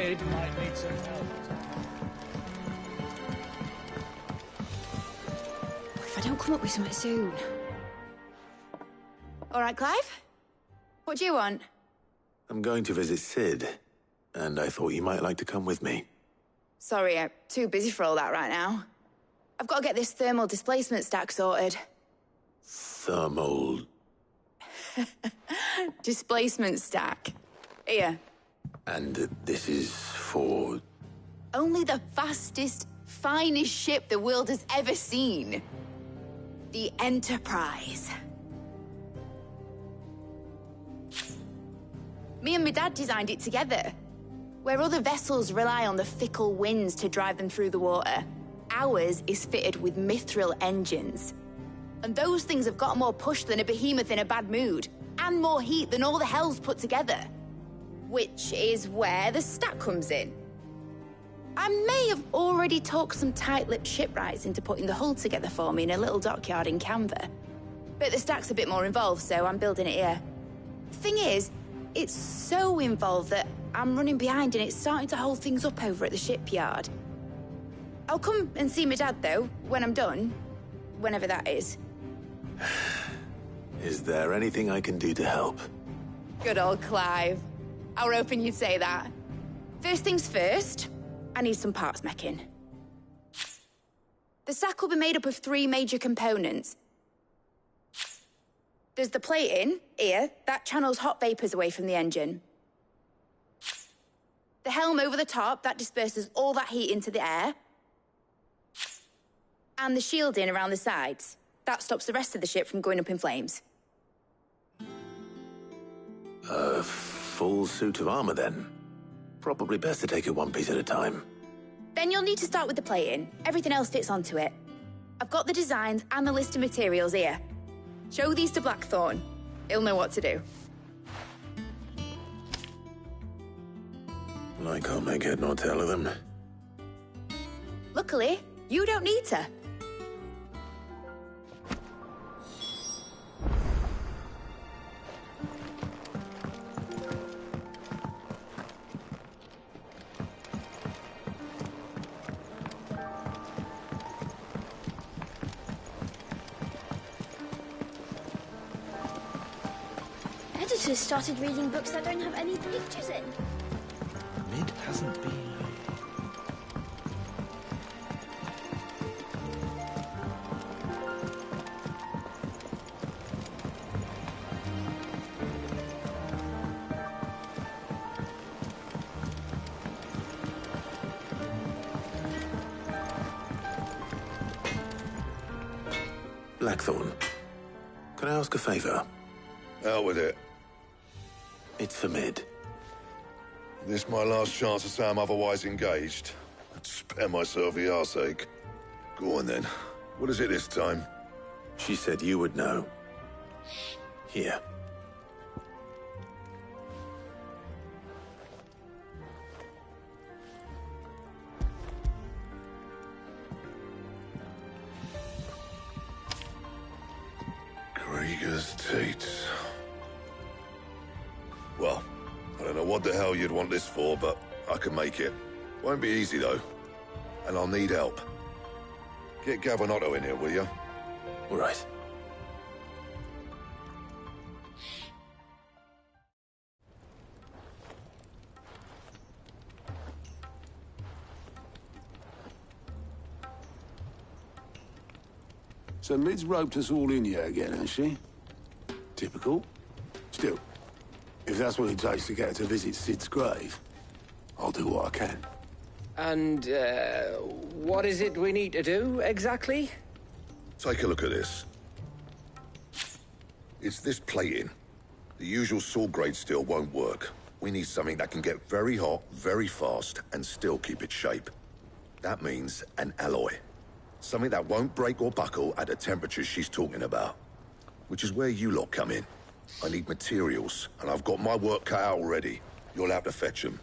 Mid might need some help. If I don't come up with something soon. All right, Clive? What do you want? I'm going to visit Sid, and I thought you might like to come with me. Sorry, I'm too busy for all that right now. I've got to get this thermal displacement stack sorted. Thermal... Displacement stack. Here. And this is for... Only the fastest, finest ship the world has ever seen. The Enterprise. Me and my dad designed it together. Where other vessels rely on the fickle winds to drive them through the water, ours is fitted with mithril engines. And those things have got more push than a behemoth in a bad mood, and more heat than all the hells put together. Which is where the stack comes in. I may have already talked some tight-lipped shipwrights into putting the hull together for me in a little dockyard in Canva. But the stack's a bit more involved, so I'm building it here. Thing is, it's so involved that I'm running behind and it's starting to hold things up over at the shipyard. I'll come and see my dad, though, when I'm done. Whenever that is. Is there anything I can do to help? Good old Clive. I were hoping you'd say that. First things first, I need some parts meching. The stack will be made up of 3 major components. There's the plating, here, that channels hot vapors away from the engine. The helm over the top, that disperses all that heat into the air. And the shielding around the sides. That stops the rest of the ship from going up in flames. A full suit of armor, then. Probably best to take it one piece at a time. Then you'll need to start with the plating. Everything else fits onto it. I've got the designs and the list of materials here. Show these to Blackthorn. He'll know what to do. I can't make head nor tail of them. Luckily, you don't need to. Editors started reading books that don't have any pictures in. Mid hasn't been... Blackthorn, can I ask a favor? Out with it. It's for Mid. This my last chance to say I'm otherwise engaged. I'd spare myself the arseache. Go on then. What is it this time? She said you would know. Here. Krieger's Tates. Well, I don't know what the hell you'd want this for, but I can make it. Won't be easy, though. And I'll need help. Get Gavin Otto in here, will you? All right. So Mid's roped us all in here again, has she? Typical. Still, if that's what it takes to get her to visit Sid's grave, I'll do what I can. And, what is it we need to do, exactly? Take a look at this. It's this plating. The usual saw-grade steel won't work. We need something that can get very hot, very fast, and still keep its shape. That means an alloy. Something that won't break or buckle at the temperatures she's talking about. Which is where you lot come in. I need materials, and I've got my work cut out already. You'll have to fetch them.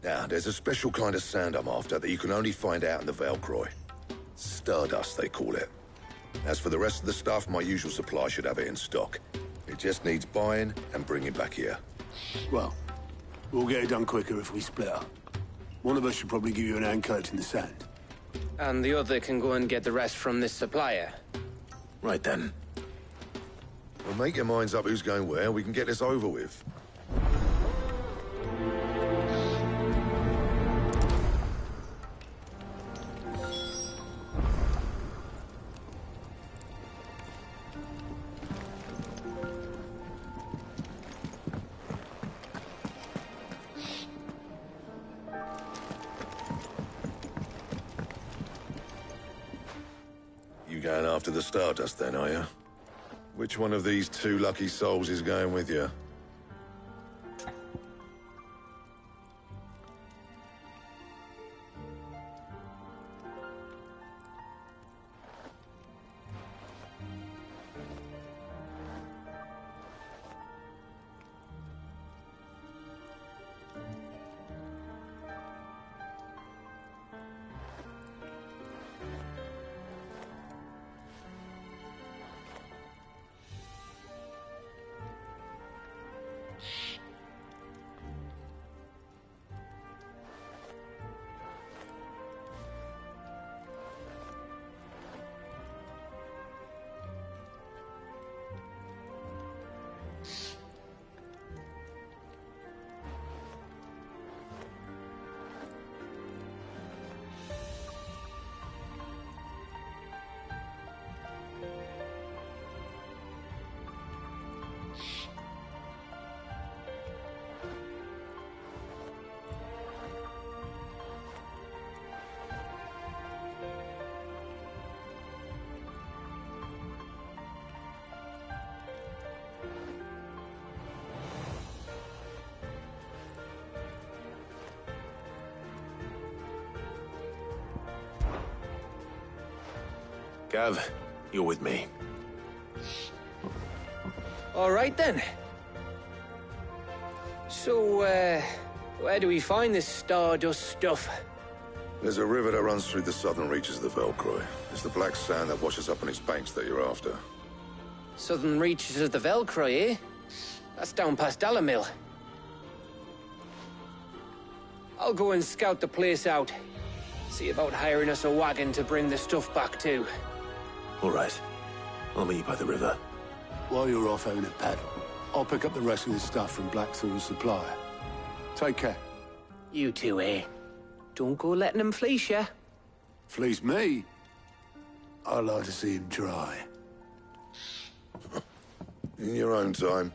Now, there's a special kind of sand I'm after that you can only find out in the Valcroy. Stardust, they call it. As for the rest of the stuff, my usual supply should have it in stock. It just needs buying and bringing back here. Well, we'll get it done quicker if we split up. One of us should probably give you an hand coat in the sand. And the other can go and get the rest from this supplier. Right then. Well, make your minds up who's going where. We can get this over with. You going after the Stardust then, are you? Which one of these two lucky souls is going with you? Gav, you're with me. All right, then. So, where do we find this Stardust stuff? There's a river that runs through the southern reaches of the Velcroy. It's the black sand that washes up on its banks that you're after. Southern reaches of the Velcroy, eh? That's down past Dalamil. I'll go and scout the place out. See about hiring us a wagon to bring the stuff back to. All right. I'll meet you by the river. While you're off having a paddle, I'll pick up the rest of the stuff from Blackthorn's supplier. Take care. You two, eh? Don't go letting him fleece ya. Fleece me? I'd like to see him try. In your own time.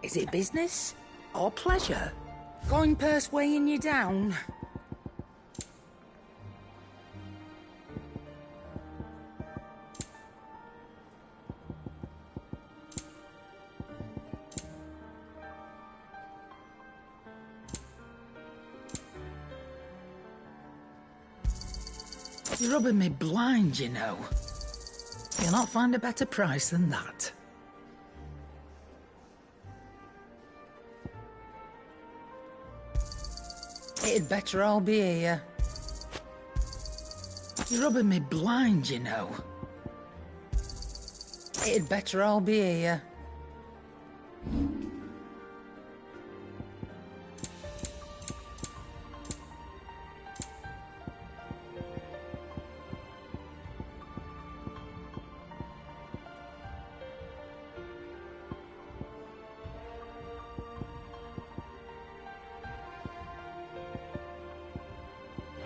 Is it business or pleasure? Going purse weighing you down? You're rubbing me blind, you know. You'll not find a better price than that. It'd better all be here. You're rubbing me blind, you know. It'd better all be here.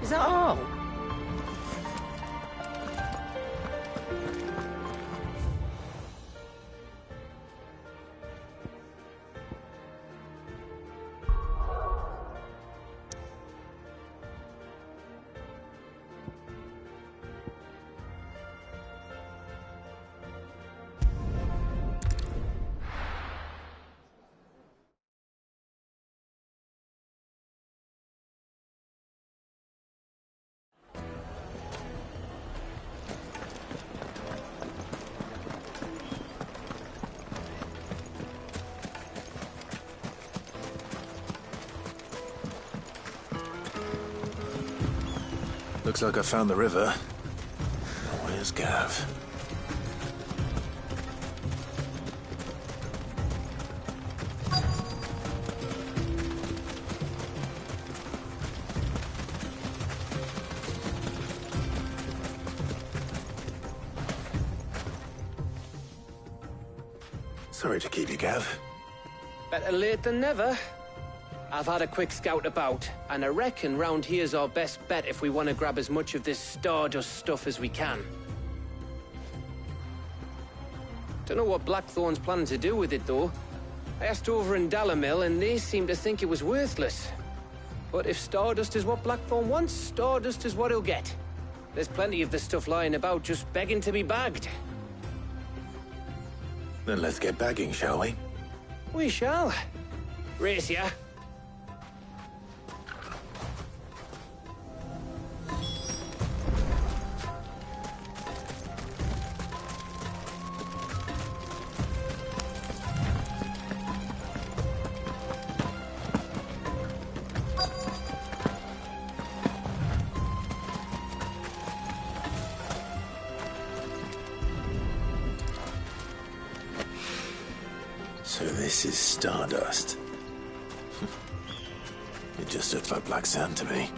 Is that all? Looks like I found the river. Where's Gav? Sorry to keep you, Gav. Better late than never. I've had a quick scout about, and I reckon round here's our best bet if we want to grab as much of this Stardust stuff as we can. Don't know what Blackthorn's planning to do with it, though. I asked over in Dalamil, and they seem to think it was worthless. But if Stardust is what Blackthorn wants, Stardust is what he'll get. There's plenty of the stuff lying about just begging to be bagged. Then let's get bagging, shall we? We shall. Race ya. So this is Stardust. It just looks like black sand to me.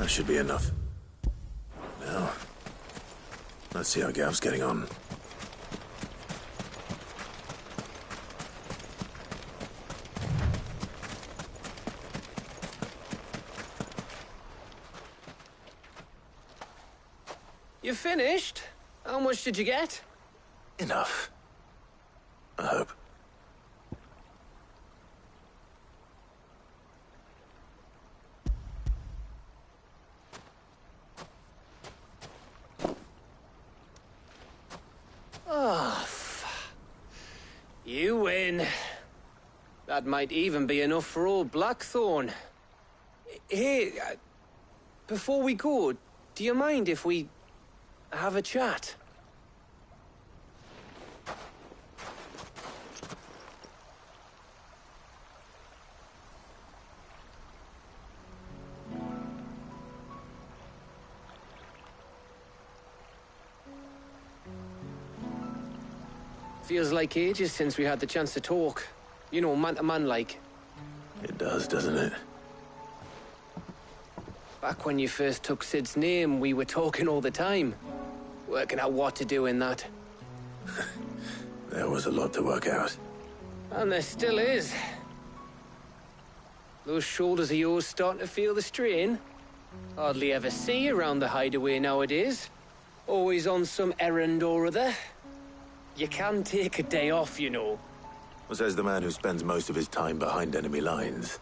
That should be enough. Now, let's see how Gav's getting on. You finished? How much did you get? Enough. I hope. Oh, you win. That might even be enough for old Blackthorn. Hey, before we go, do you mind if we have a chat? Feels like ages since we had the chance to talk. You know, man to man like. It does, doesn't it? Back when you first took Sid's name, we were talking all the time. Working out what to do in that. There was a lot to work out. And there still is. Those shoulders of yours starting to feel the strain. Hardly ever see you around the hideaway nowadays. Always on some errand or other. You can take a day off, you know. Says the man who spends most of his time behind enemy lines.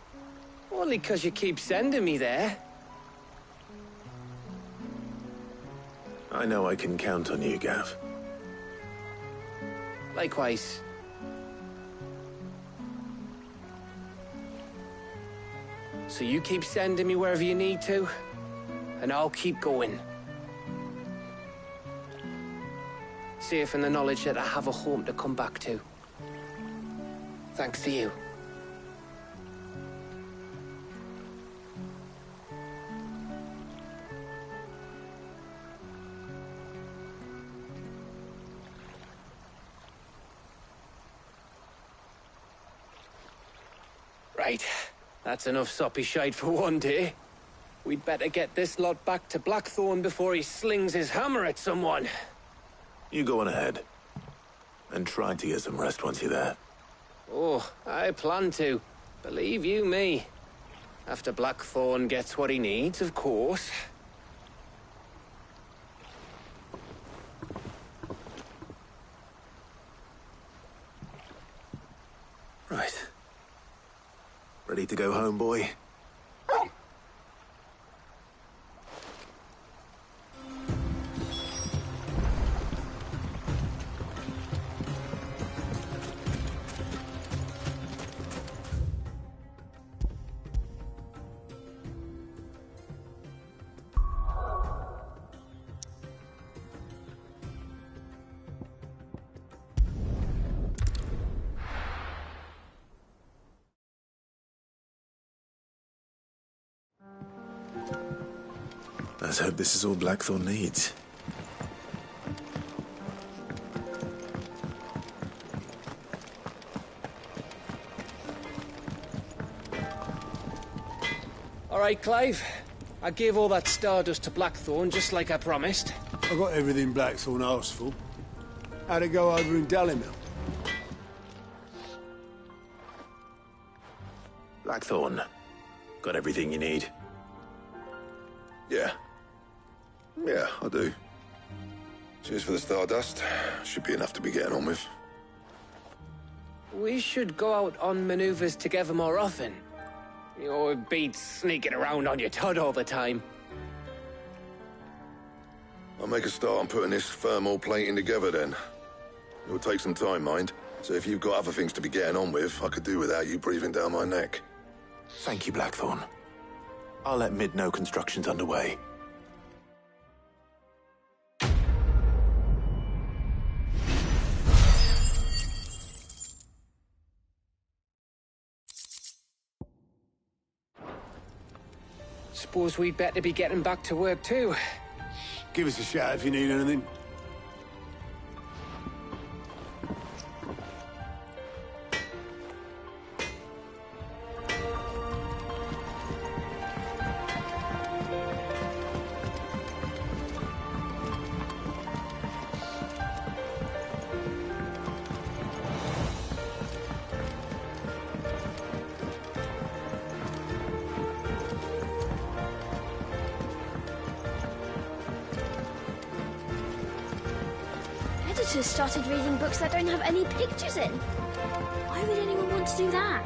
Only 'cause you keep sending me there. I know I can count on you, Gav. Likewise. So you keep sending me wherever you need to, and I'll keep going. Safe in the knowledge that I have a home to come back to. Thanks to you. Right. That's enough soppy shite for one day. We'd better get this lot back to Blackthorn before he slings his hammer at someone. You go on ahead. And try to get some rest once you're there. Oh, I plan to. Believe you me. After Blackthorn gets what he needs, of course. Right. Ready to go home, boy? Let's hope this is all Blackthorn needs. All right, Clive. I gave all that stardust to Blackthorn, just like I promised. I got everything Blackthorn asked for. How'd it go over in Dalimil? Blackthorn, got everything you need? Yeah. Yeah, I do. Cheers for the stardust. Should be enough to be getting on with. We should go out on maneuvers together more often. You know, it beats sneaking around on your Todd all the time. I'll make a start on putting this thermal plating together then. It'll take some time, mind. So if you've got other things to be getting on with, I could do without you breathing down my neck. Thank you, Blackthorn. I'll let Mid know construction's underway. Suppose we'd better be getting back to work too. Give us a shout if you need anything. Editors started reading books that don't have any pictures in. Why would anyone want to do that?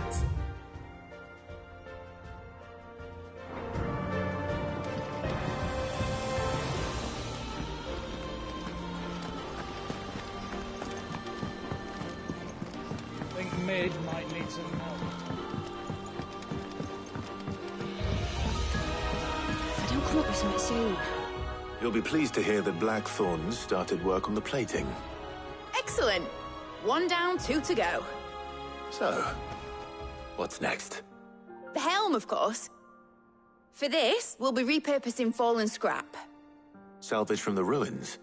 I think Mid might need some help. If I don't come up with something soon, You'll be pleased to hear that Blackthorn's started work on the plating. Excellent. 1 down, 2 to go. So, what's next? The helm, of course. For this, we'll be repurposing fallen scrap. Salvage from the ruins?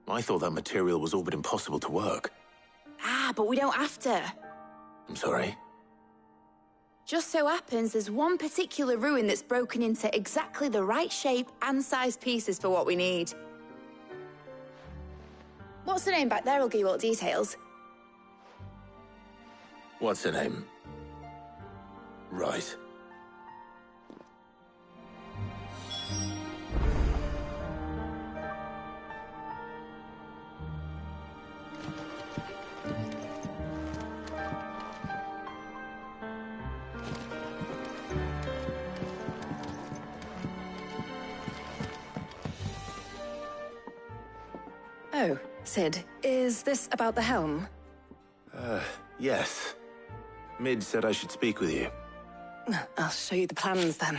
I thought that material was all but impossible to work. Ah, but we don't have to. I'm sorry. Just so happens there's one particular ruin that's broken into exactly the right shape and size pieces for what we need. What's the name back there? I'll give you all the details. What's her name? Right. Oh, Sid, is this about the helm? Yes. Mid said I should speak with you. I'll show you the plans then.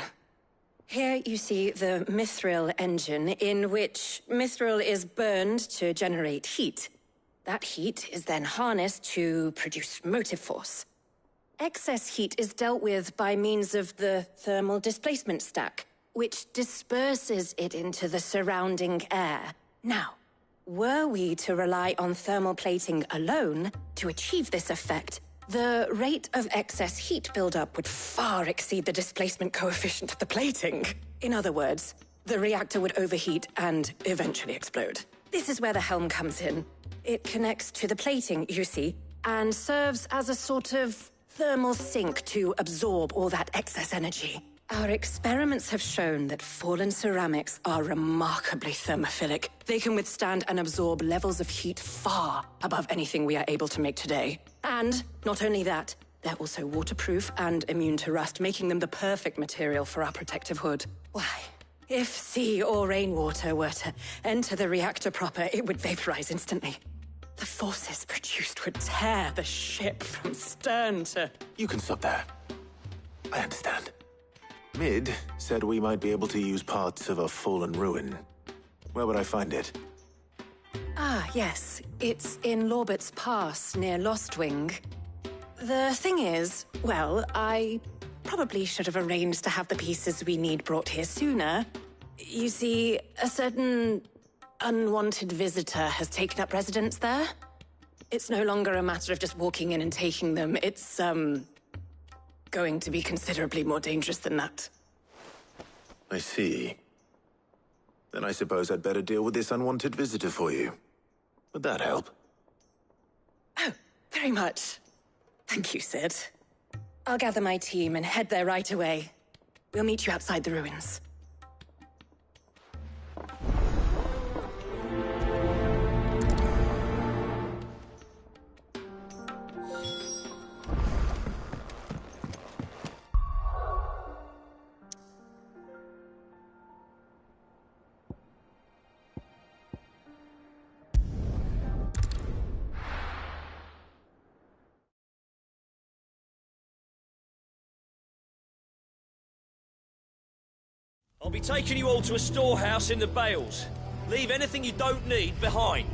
Here you see the mithril engine, in which mithril is burned to generate heat. That heat is then harnessed to produce motive force. Excess heat is dealt with by means of the thermal displacement stack, which disperses it into the surrounding air. Now, were we to rely on thermal plating alone to achieve this effect, the rate of excess heat buildup would far exceed the displacement coefficient of the plating. In other words, the reactor would overheat and eventually explode. This is where the helm comes in. It connects to the plating, you see, and serves as a sort of thermal sink to absorb all that excess energy. Our experiments have shown that fallen ceramics are remarkably thermophilic. They can withstand and absorb levels of heat far above anything we are able to make today. And not only that, they're also waterproof and immune to rust, making them the perfect material for our protective hood. Why, if sea or rainwater were to enter the reactor proper, it would vaporize instantly. The forces produced would tear the ship from stern to... You can stop there. I understand. Mid said we might be able to use parts of a fallen ruin. Where would I find it? Ah, yes. It's in Lorbert's Pass, near Lostwing. The thing is, well, I probably should have arranged to have the pieces we need brought here sooner. You see, a certain unwanted visitor has taken up residence there. It's no longer a matter of just walking in and taking them. It's, going to be considerably more dangerous than that. I see. Then I suppose I'd better deal with this unwanted visitor for you. Would that help? Oh, very much. Thank you, Sid. I'll gather my team and head there right away. We'll meet you outside the ruins. I'll be taking you all to a storehouse in the Bales. Leave anything you don't need behind.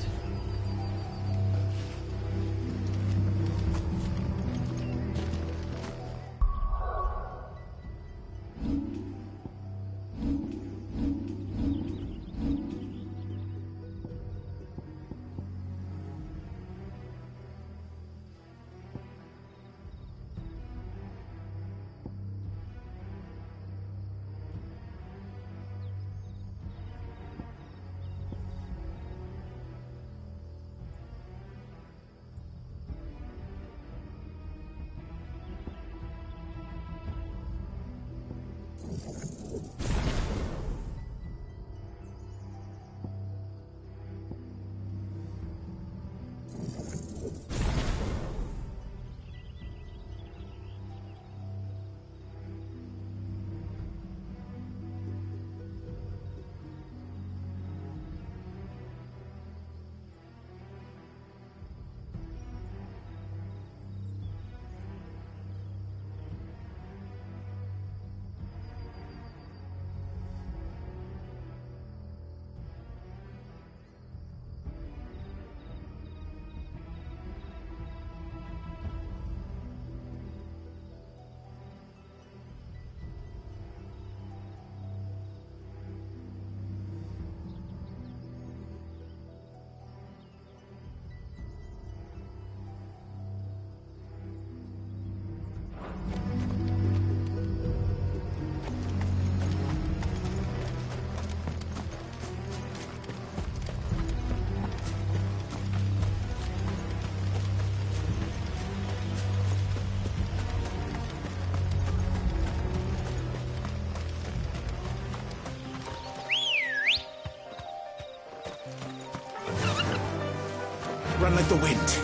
run like the wind.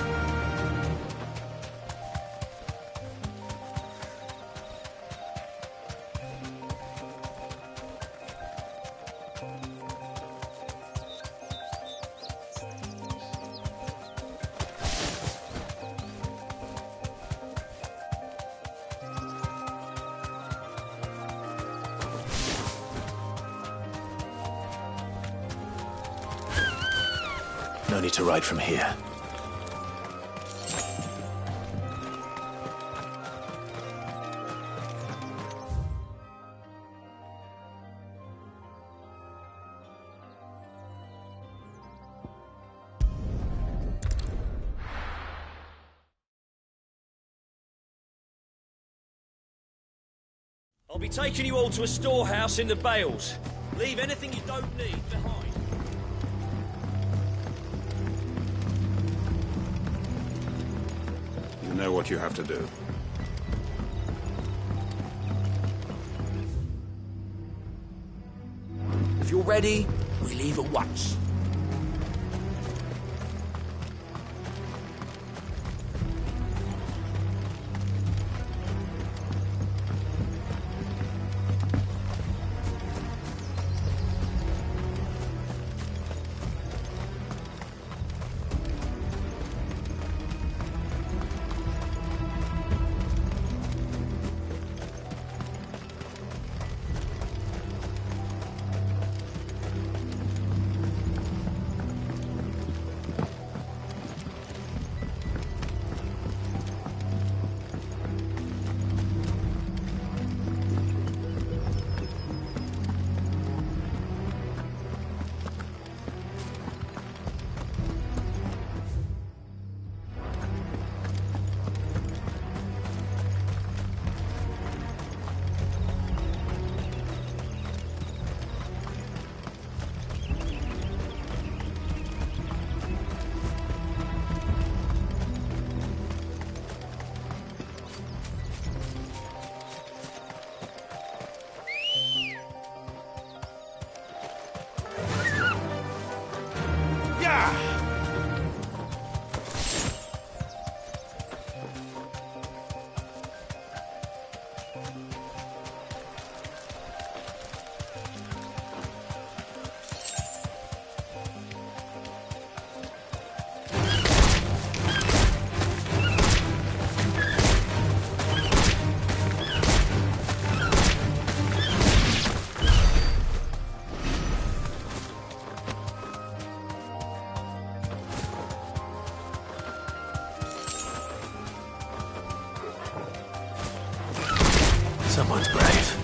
No need to ride from here. I'll be taking you all to a storehouse in the Bales. Leave anything you don't need behind. You know what you have to do. If you're ready, we leave at once. Someone's brave.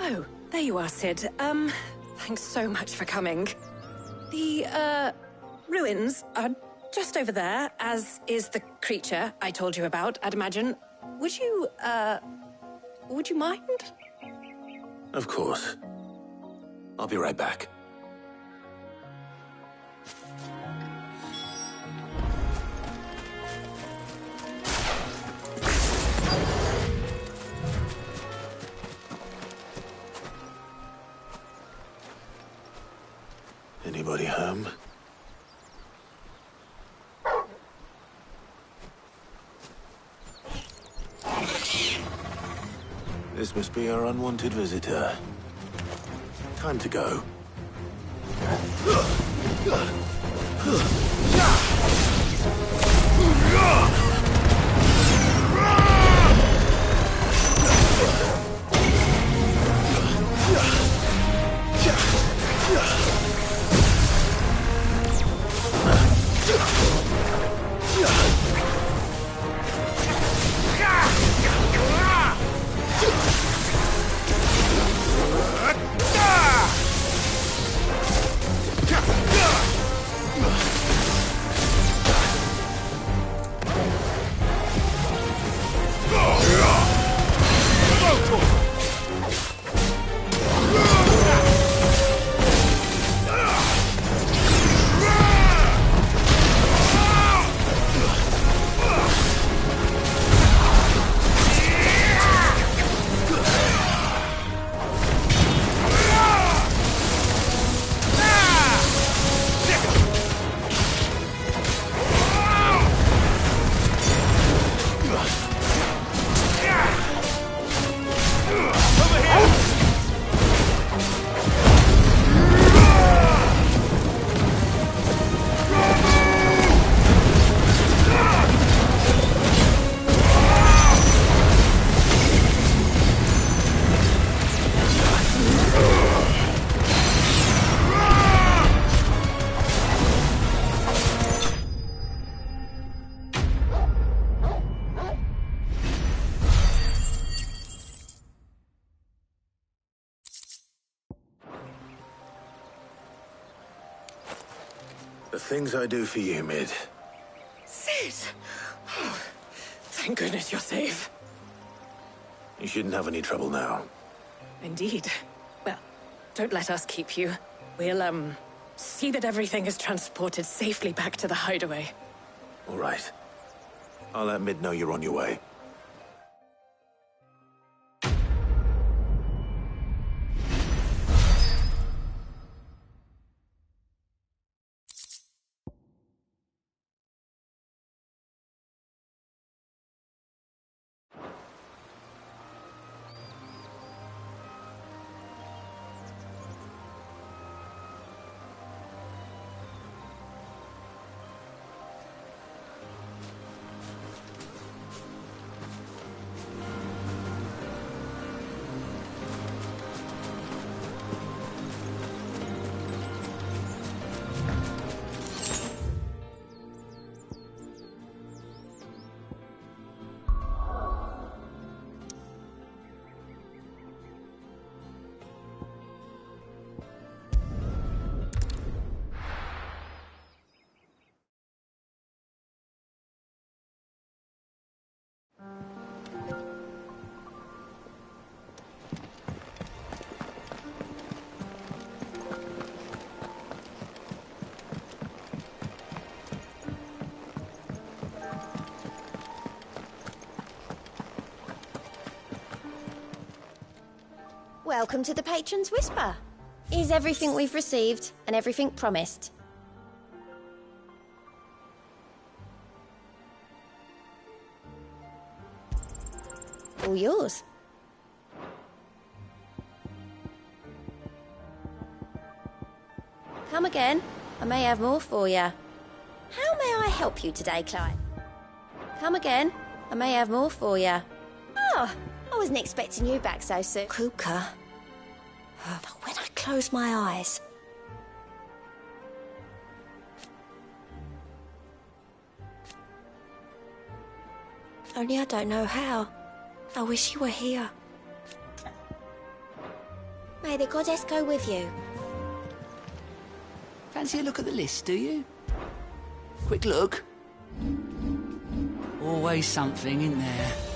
Oh, there you are, Sid. Thanks so much for coming. The, ruins are just over there, as is the creature I told you about, I'd imagine. Would you mind? Of course. I'll be right back. Anybody home? This must be our unwanted visitor. Time to go. The things I do for you, Mid. Sid! Oh, thank goodness you're safe. You shouldn't have any trouble now. Indeed. Well, don't let us keep you. We'll, see that everything is transported safely back to the hideaway. All right. I'll let Mid know you're on your way. Welcome to the Patron's Whisper. Is everything we've received and everything promised? All yours. Come again. I may have more for you. How may I help you today, Clyde? Come again. I may have more for you. Oh, I wasn't expecting you back so soon. Kuka. But when I close my eyes... Only I don't know how. I wish you were here. May the goddess go with you. Fancy a look at the list, do you? Quick look. Always something in there.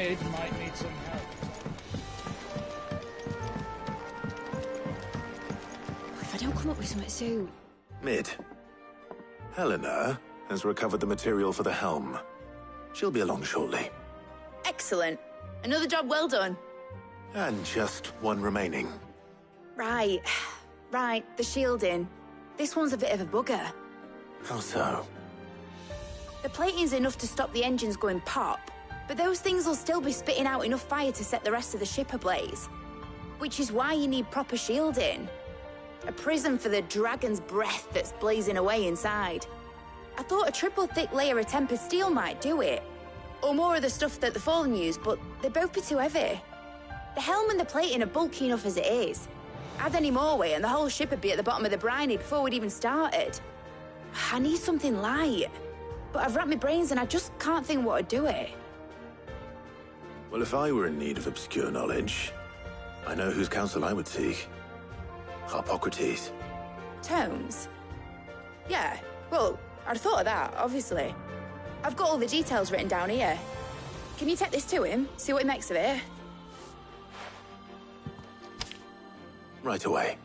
Mid might need some help. If I don't come up with something soon. Mid. Helena has recovered the material for the helm. She'll be along shortly. Excellent. Another job well done. And just one remaining. Right. Right, the shielding. This one's a bit of a bugger. How so? The plating's enough to stop the engines going pop, but those things will still be spitting out enough fire to set the rest of the ship ablaze. Which is why you need proper shielding. A prism for the dragon's breath that's blazing away inside. I thought a triple thick layer of tempered steel might do it. Or more of the stuff that the Fallen use, but they'd both be too heavy. The helm and the plating are bulky enough as it is. Add any more weight and the whole ship would be at the bottom of the briny before we'd even started. I need something light. But I've racked my brains and I just can't think what would do it. Well, if I were in need of obscure knowledge, I know whose counsel I would seek. Harpocrates. Tomes? Yeah, well, I'd thought of that, obviously. I've got all the details written down here. Can you take this to him, see what he makes of it? Right away.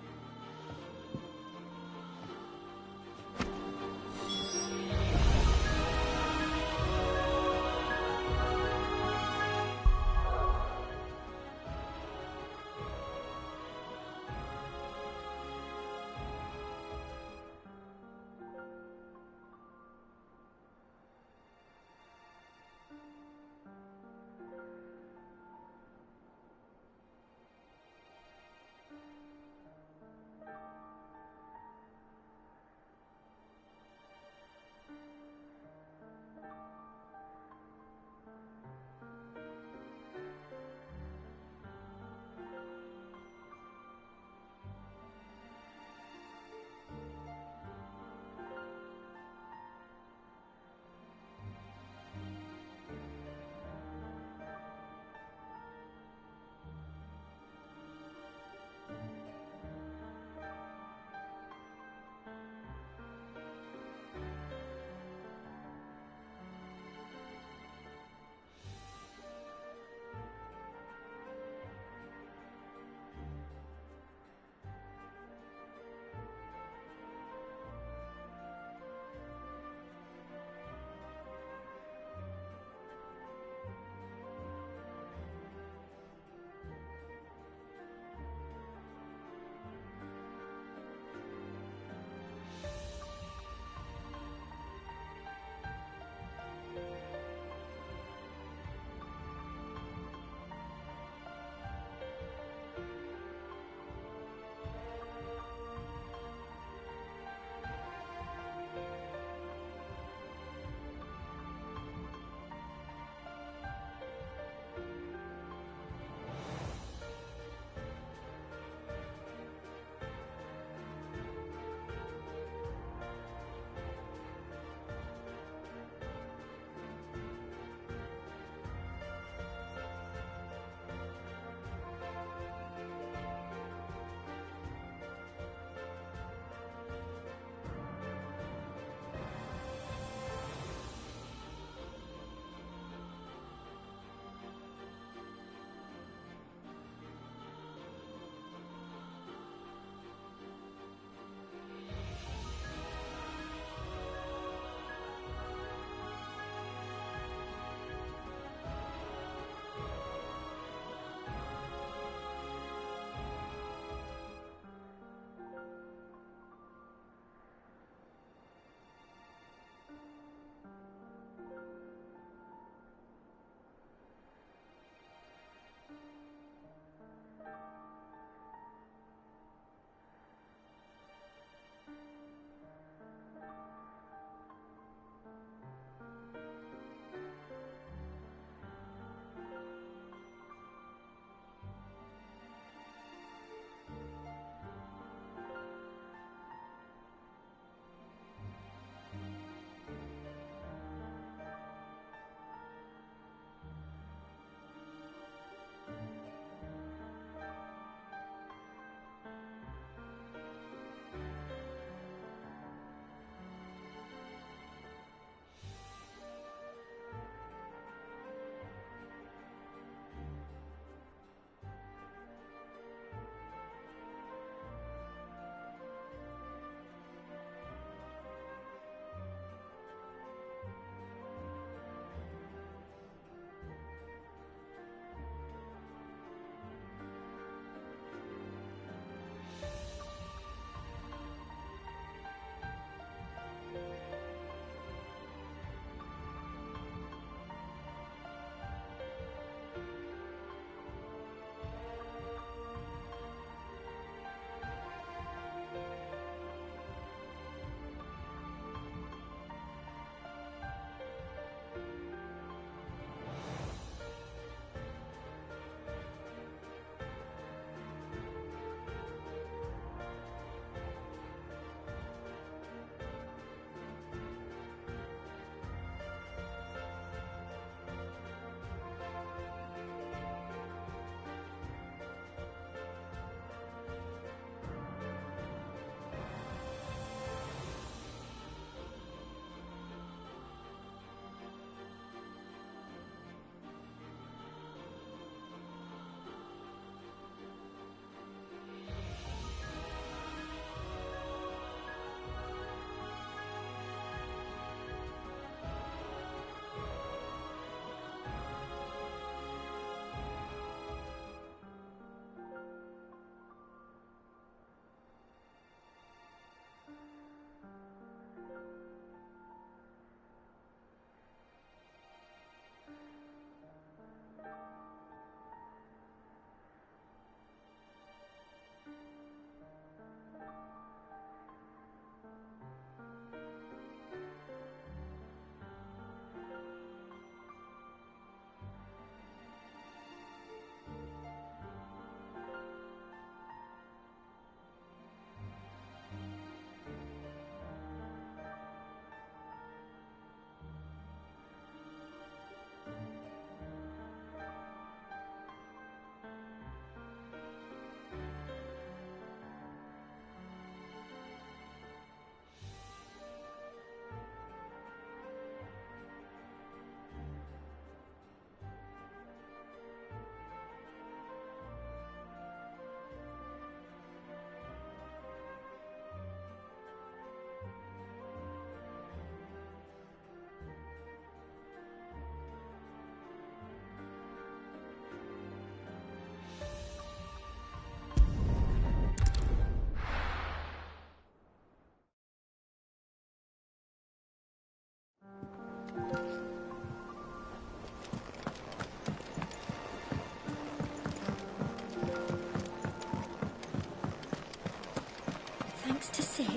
to Sid,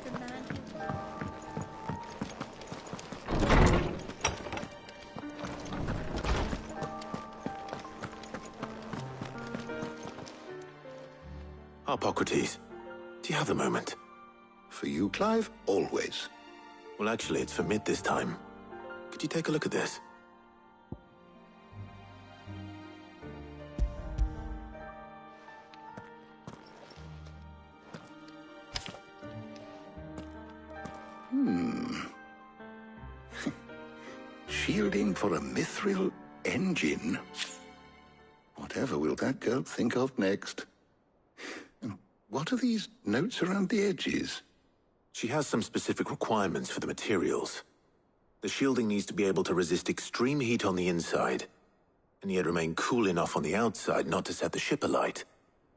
the man Hippocrates, do you have a moment? For you, Clive, always. Well, actually, it's for Mid this time. Could you take a look at this? Shielding for a mithril engine. Whatever will that girl think of next? And what are these notes around the edges? She has some specific requirements for the materials. The shielding needs to be able to resist extreme heat on the inside, and yet remain cool enough on the outside not to set the ship alight,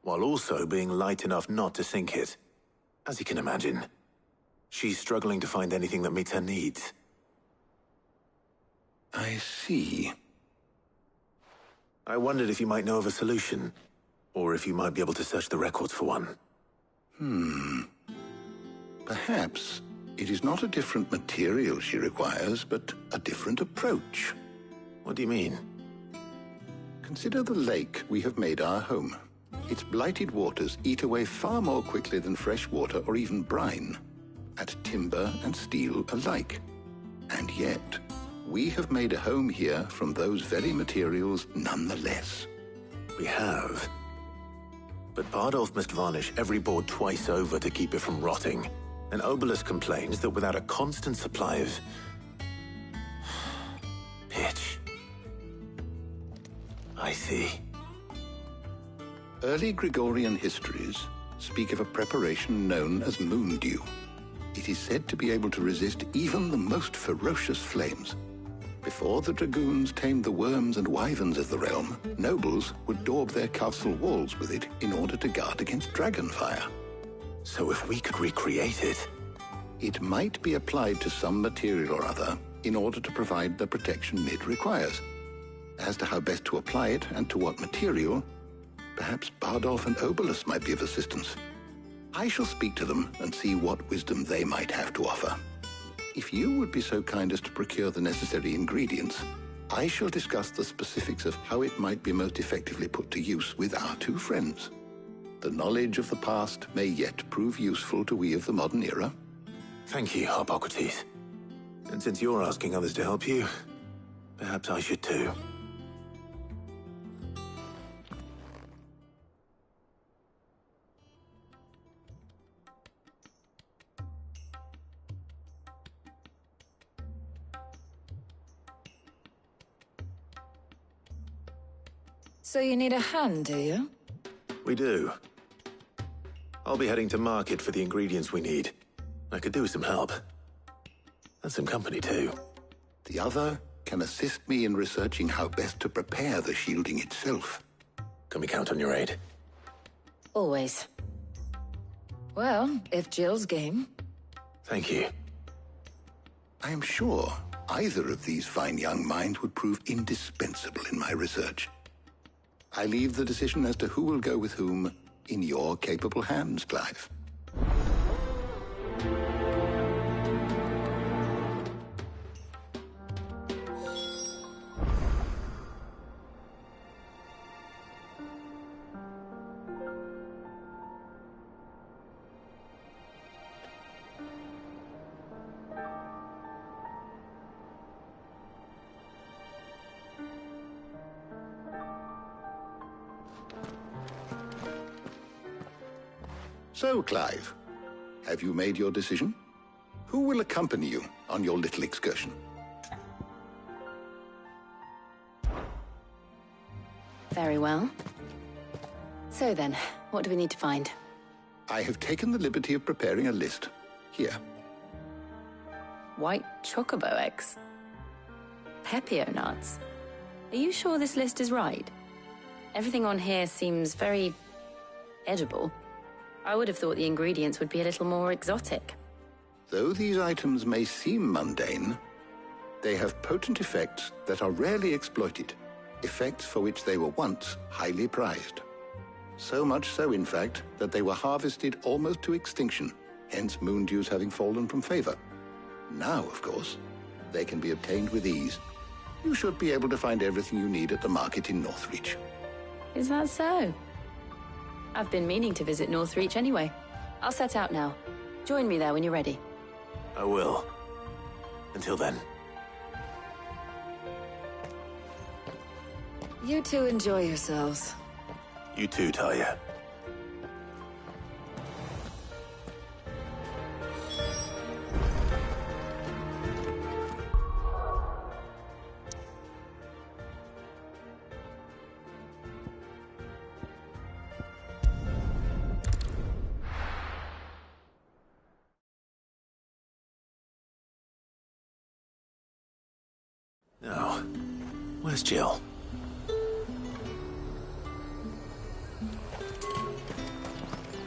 while also being light enough not to sink it. As you can imagine, she's struggling to find anything that meets her needs. I see. I wondered if you might know of a solution, or if you might be able to search the records for one. Perhaps it is not a different material she requires, but a different approach. What do you mean? Consider the lake we have made our home. Its blighted waters eat away far more quickly than fresh water or even brine, at timber and steel alike. And yet, we have made a home here from those very materials nonetheless. We have. But Bardolph must varnish every board twice over to keep it from rotting. And Obelus complains that without a constant supply of pitch. I see. Early Gregorian histories speak of a preparation known as moon dew. It is said to be able to resist even the most ferocious flames. Before the dragoons tamed the worms and wyverns of the realm, nobles would daub their castle walls with it in order to guard against dragonfire. So if we could recreate it... It might be applied to some material or other in order to provide the protection Mid requires. As to how best to apply it and to what material, perhaps Bardolph and Obelus might be of assistance. I shall speak to them and see what wisdom they might have to offer. If you would be so kind as to procure the necessary ingredients, I shall discuss the specifics of how it might be most effectively put to use with our two friends. The knowledge of the past may yet prove useful to we of the modern era. Thank you, Hippocrates. And since you're asking others to help you, perhaps I should too. So you need a hand, do you? We do. I'll be heading to market for the ingredients we need. I could do with some help. And some company, too. The other can assist me in researching how best to prepare the shielding itself. Can we count on your aid? Always. Well, if Jill's game. Thank you. I am sure either of these fine young minds would prove indispensable in my research. I leave the decision as to who will go with whom in your capable hands, Clive. So, Clive, have you made your decision? Who will accompany you on your little excursion? Very well. So then, what do we need to find? I have taken the liberty of preparing a list. Here. White chocobo eggs. Pepio nuts. Are you sure this list is right? Everything on here seems very edible. I would have thought the ingredients would be a little more exotic. Though these items may seem mundane, they have potent effects that are rarely exploited, effects for which they were once highly prized. So much so, in fact, that they were harvested almost to extinction, hence moon dews having fallen from favor. Now, of course, they can be obtained with ease. You should be able to find everything you need at the market in Northreach. Is that so? I've been meaning to visit Northreach anyway. I'll set out now. Join me there when you're ready. I will. Until then. You two enjoy yourselves. You too, Talia. Now, where's Jill?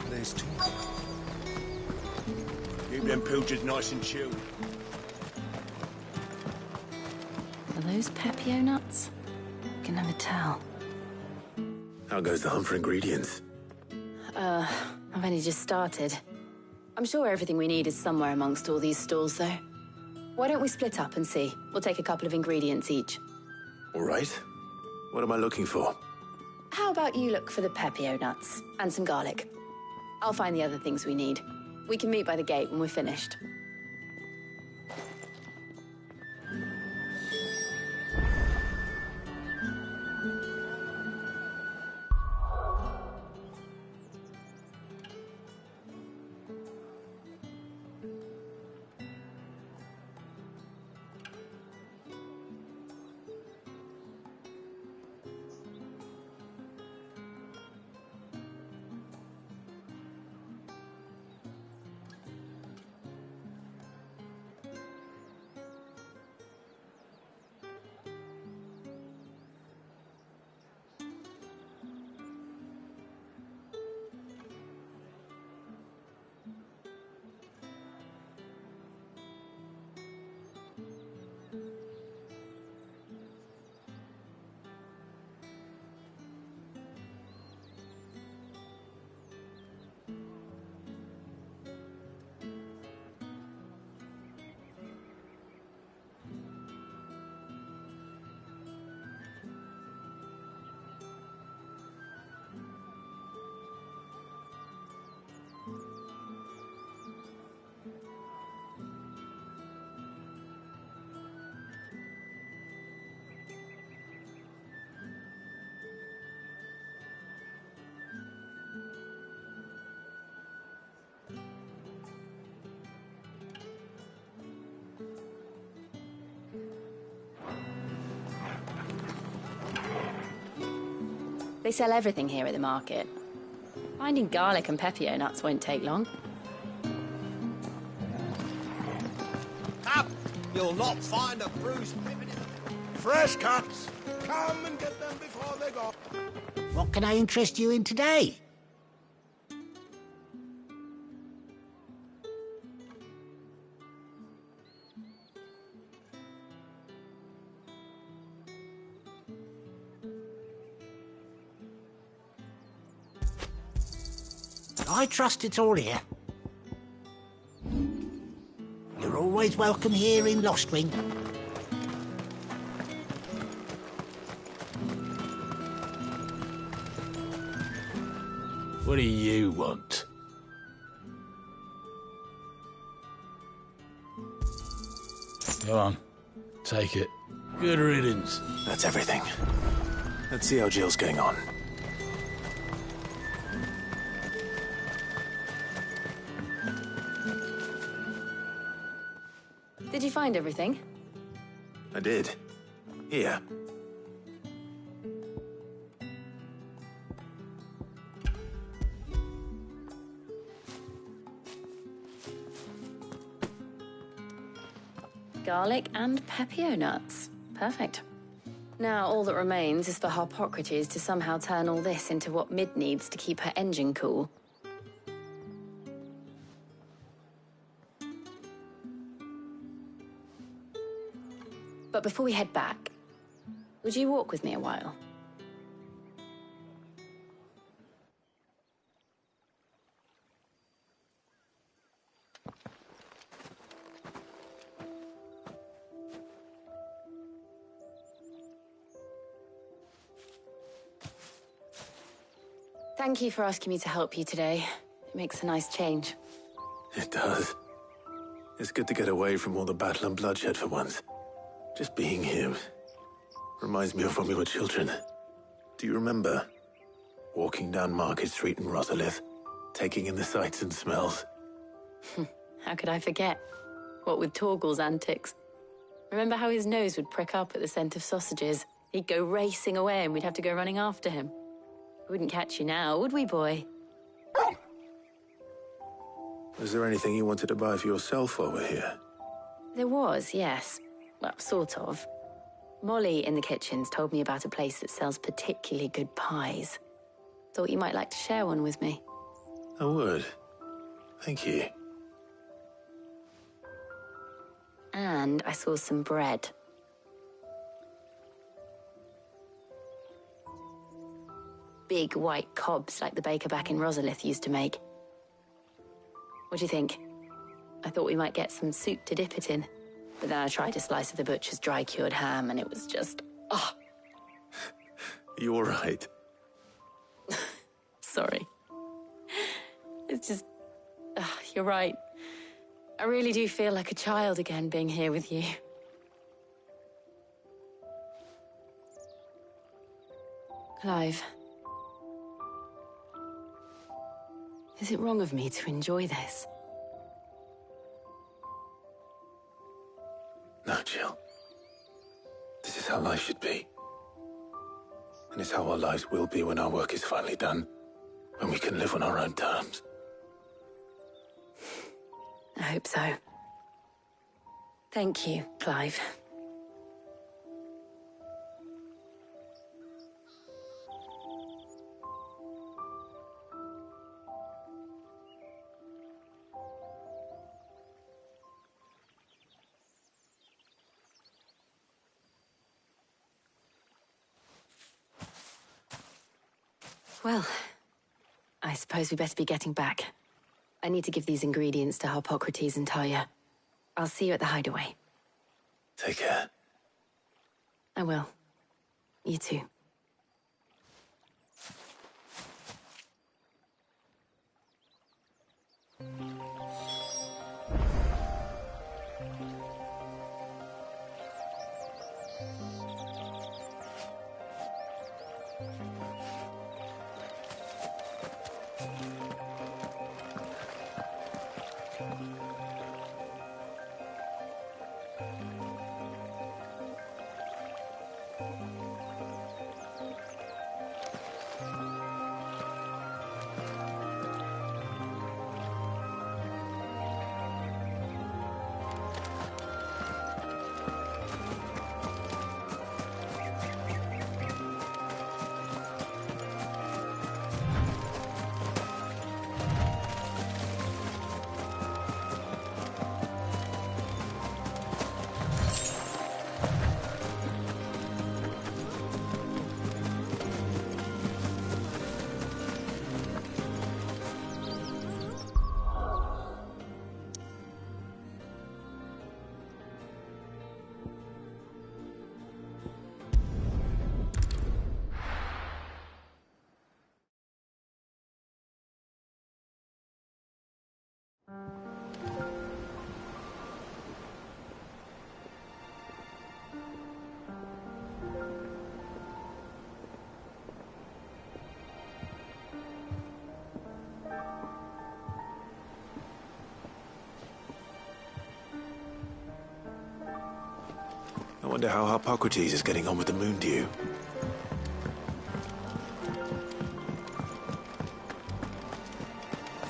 There's two. Keep them pilchers nice and chilled. Are those Pepio nuts? I can never tell. How goes the hunt for ingredients? I've only just started. I'm sure everything we need is somewhere amongst all these stalls, though. Why don't we split up and see? We'll take a couple of ingredients each. All right. What am I looking for? How about you look for the Pepio nuts and some garlic? I'll find the other things we need. We can meet by the gate when we're finished. They sell everything here at the market. Finding garlic and Pepio nuts won't take long. Up! You'll not find a bruised pippin in the... Fresh cuts! Come and get them before they go. What can I interest you in today? I trust it's all here. You're always welcome here in Lostwing. What do you want? Go on, take it. Good riddance. That's everything. Let's see how Jill's getting on. Did you find everything? I did. Here. Garlic and Pepio nuts. Perfect. Now all that remains is for Harpocrates to somehow turn all this into what Mid needs to keep her engine cool. But before we head back, would you walk with me a while? Thank you for asking me to help you today. It makes a nice change. It does. It's good to get away from all the battle and bloodshed for once. Just being here reminds me of when we were children. Do you remember? Walking down Market Street in Rosalith, taking in the sights and smells. How could I forget? What with Torgal's antics. Remember how his nose would prick up at the scent of sausages? He'd go racing away and we'd have to go running after him. We wouldn't catch you now, would we, boy? Was there anything you wanted to buy for yourself while we're here? There was, yes. Well, sort of. Molly in the kitchens told me about a place that sells particularly good pies. Thought you might like to share one with me. I would. Thank you. And I saw some bread. Big white cobs like the baker back in Rosalith used to make. What do you think? I thought we might get some soup to dip it in. But then I tried a slice of the butcher's dry-cured ham and it was just... ah! You all right? Sorry. It's just... you're right. I really do feel like a child again being here with you. Clive. Is it wrong of me to enjoy this? No, Jill. This is how life should be. And it's how our lives will be when our work is finally done. When we can live on our own terms. I hope so. Thank you, Clive. Well, I suppose we better be getting back. I need to give these ingredients to Harpocrates and Tarja. I'll see you at the hideaway. Take care. I will. You too. I wonder how Harpocrates is getting on with the moon dew.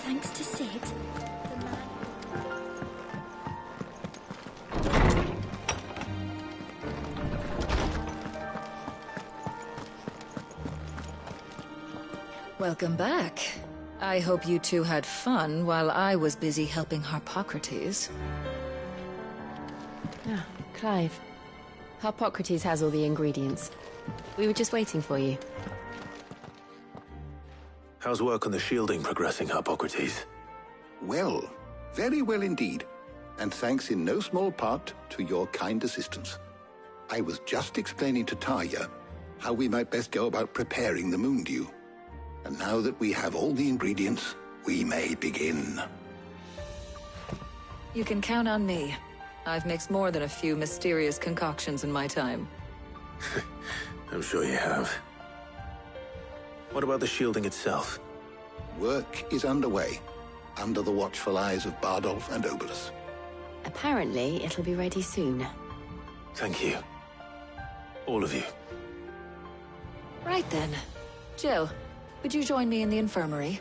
Thanks to Sid, Welcome back. I hope you two had fun while I was busy helping Harpocrates. Ah, Clive. Harpocrates has all the ingredients. We were just waiting for you. How's work on the shielding progressing, Harpocrates? Well, very well indeed. And thanks in no small part to your kind assistance. I was just explaining to Tarja how we might best go about preparing the moon dew. And now that we have all the ingredients, we may begin. You can count on me. I've mixed more than a few mysterious concoctions in my time. I'm sure you have. What about the shielding itself? Work is underway, under the watchful eyes of Bardolph and Obolus. Apparently, it'll be ready soon. Thank you. All of you. Right then. Jill, would you join me in the infirmary?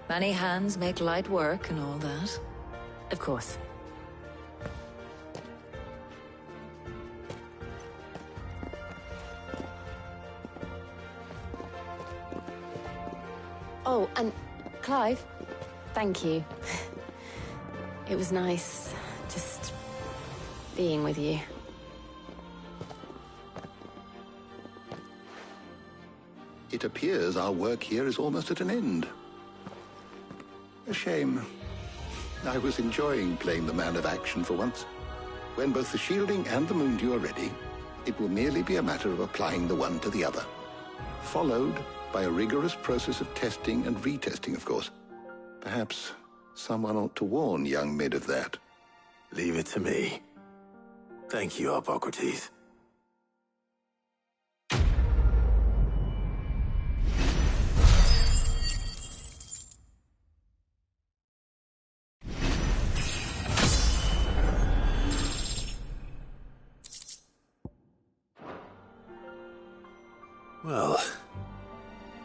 Many hands make light work and all that. Of course. Oh, and Clive, thank you. It was nice just being with you. It appears our work here is almost at an end. A shame. I was enjoying playing the man of action for once. When both the shielding and the moondew are ready, it will merely be a matter of applying the one to the other. Followed by a rigorous process of testing and retesting, of course. Perhaps someone ought to warn young Mid of that. Leave it to me. Thank you, Hippocrates. Well,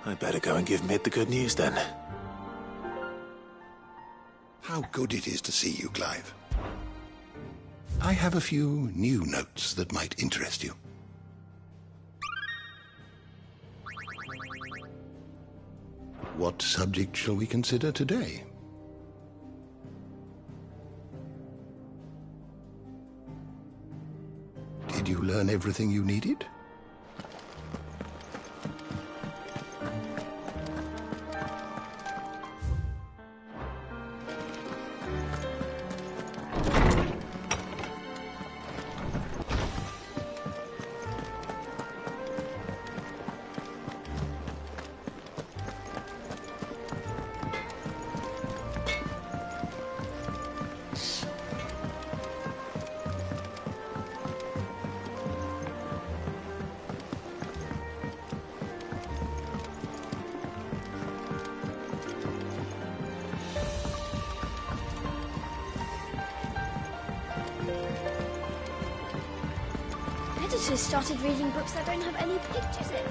I'd better go and give Mid the good news then. How good it is to see you, Clive. I have a few new notes that might interest you. What subject shall we consider today? Did you learn everything you needed? Editors started reading books that don't have any pictures in.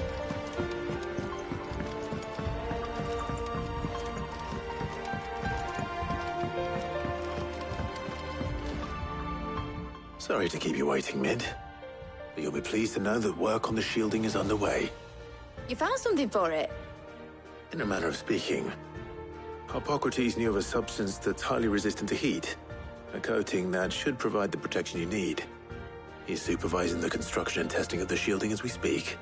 Sorry to keep you waiting, Mid. But you'll be pleased to know that work on the shielding is underway. You found something for it? In a manner of speaking, Hippocrates knew of a substance that's highly resistant to heat. A coating that should provide the protection you need. He's supervising the construction and testing of the shielding as we speak.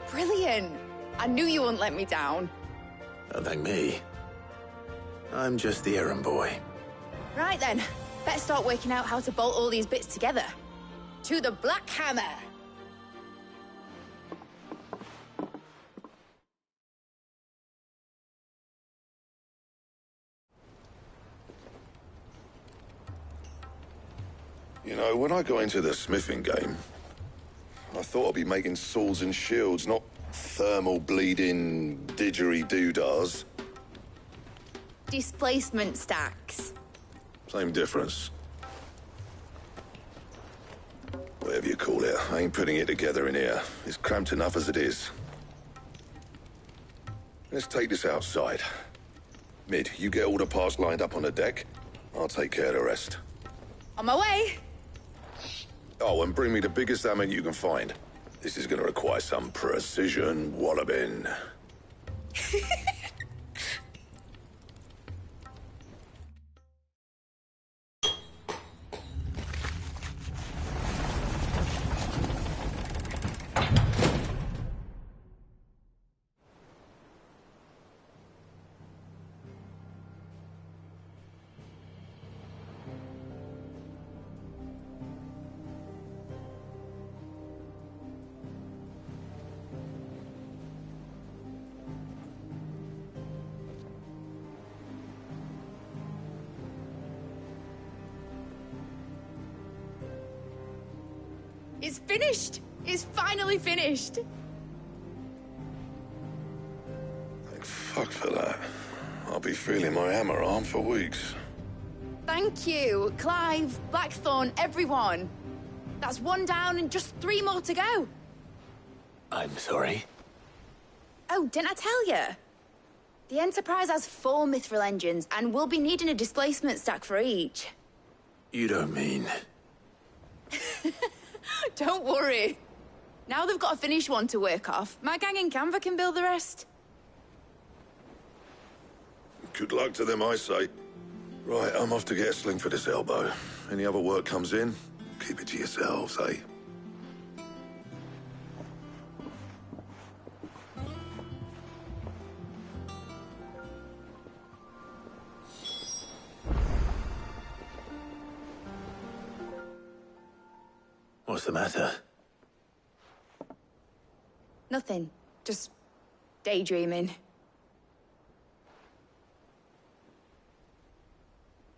Brilliant! I knew you wouldn't let me down. Don't thank me. I'm just the errand boy. Right then, let's start working out how to bolt all these bits together. To the Black Hammer! You know, when I got into the smithing game, I thought I'd be making swords and shields, not thermal bleeding didgeridoo-dahs. Displacement stacks. Same difference. Whatever you call it, I ain't putting it together in here. It's cramped enough as it is. Let's take this outside. Mid, you get all the parts lined up on the deck. I'll take care of the rest. On my way! Oh, and bring me the biggest hammer you can find. This is gonna require some precision walloping. finished! It's finally finished! Thank fuck for that. I'll be feeling my hammer arm for weeks. Thank you, Clive, Blackthorn, everyone. That's one down and just 3 more to go. I'm sorry. Oh, didn't I tell you? The Enterprise has 4 mithril engines, and we'll be needing a displacement stack for each. You don't mean... Don't worry. Now they've got a finished one to work off, my gang in Canva can build the rest. Good luck to them, I say. Right, I'm off to get a sling for this elbow. Any other work comes in, keep it to yourselves, eh? What's the matter? Nothing. Just daydreaming.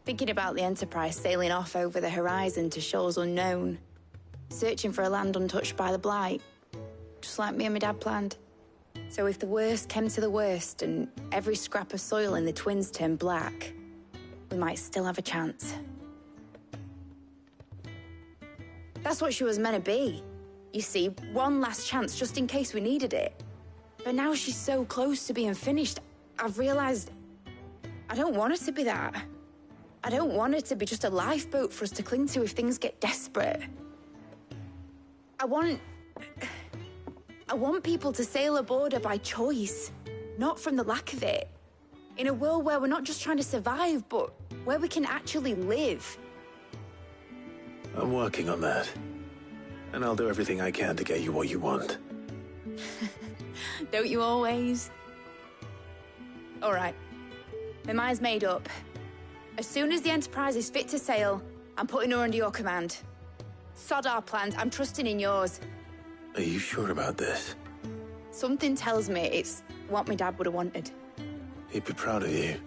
Thinking about the Enterprise sailing off over the horizon to shores unknown. Searching for a land untouched by the Blight. Just like me and my dad planned. So if the worst came to the worst and every scrap of soil in the Twins turned black, we might still have a chance. That's what she was meant to be. You see, one last chance just in case we needed it. But now she's so close to being finished, I've realized I don't want her to be that. I don't want her to be just a lifeboat for us to cling to if things get desperate. I want people to sail aboard her by choice, not from the lack of it. In a world where we're not just trying to survive, but where we can actually live. I'm working on that. And I'll do everything I can to get you what you want. Don't you always? All right. My mind's made up. As soon as the Enterprise is fit to sail, I'm putting her under your command. Sod our plans, I'm trusting in yours. Are you sure about this? Something tells me it's what my dad would have wanted. He'd be proud of you.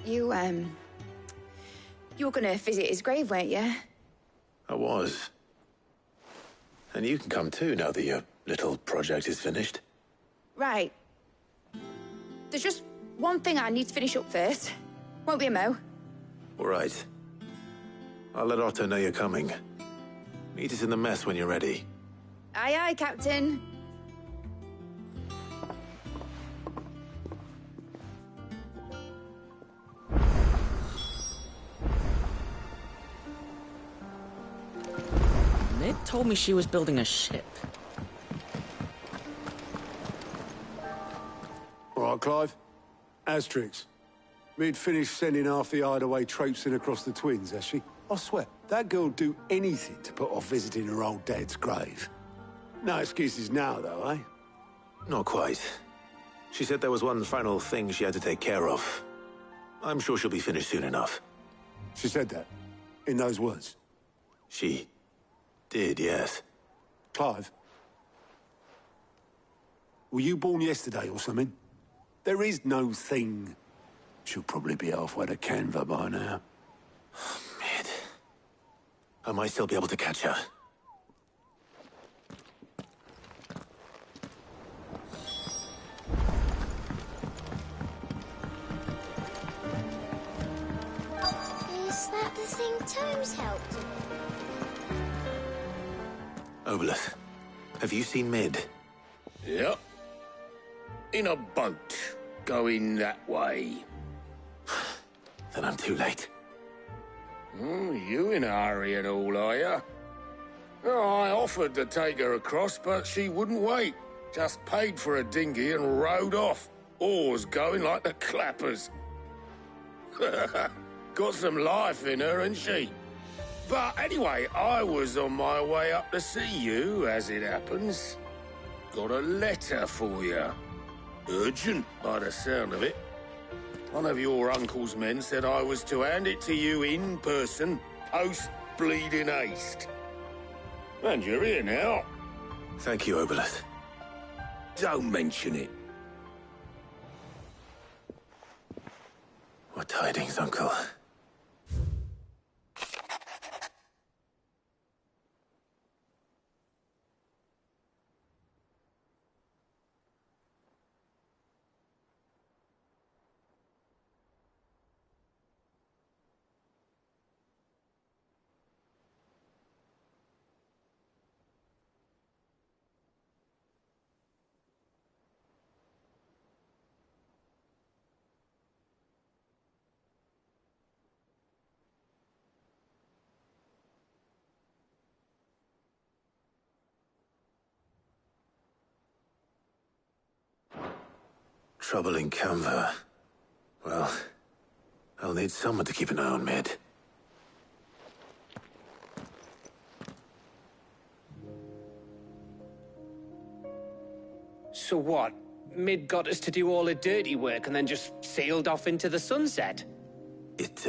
You were gonna visit his grave, weren't you? I was. And you can come too now that your little project is finished. Right. There's just one thing I need to finish up first. Won't be a mo. All right. I'll let Otto know you're coming. Meet us in the mess when you're ready. Aye, aye, Captain. Ned told me she was building a ship. All right, Clive. Asterix. We'd finished sending half the hideaway traipsing across the Twins, has she? I swear, that girl'd do anything to put off visiting her old dad's grave. No excuses now, though, eh? Not quite. She said there was one final thing she had to take care of. I'm sure she'll be finished soon enough. She said that? In those words? She did, yes. Clive? Were you born yesterday or something? There is no thing. She'll probably be halfway to Canva by now. Mid. I might still be able to catch her. Is that the thing Tomes helped with? Obelith, have you seen Mid? Yep. In a boat, going that way. Then I'm too late. You in a hurry and all, are you? Oh, I offered to take her across, but she wouldn't wait. Just paid for a dinghy and rowed off. Oars going like the clappers. Got some life in her, ain't she? But anyway, I was on my way up to see you, as it happens. Got a letter for you. Urgent, by the sound of it. One of your uncle's men said I was to hand it to you in person, post-bleeding haste. And you're here now. Thank you, Obelith. Don't mention it. What tidings, Uncle? Trouble in Canva. Well, I'll need someone to keep an eye on Mid. So what? Mid got us to do all the dirty work and then just sailed off into the sunset? It,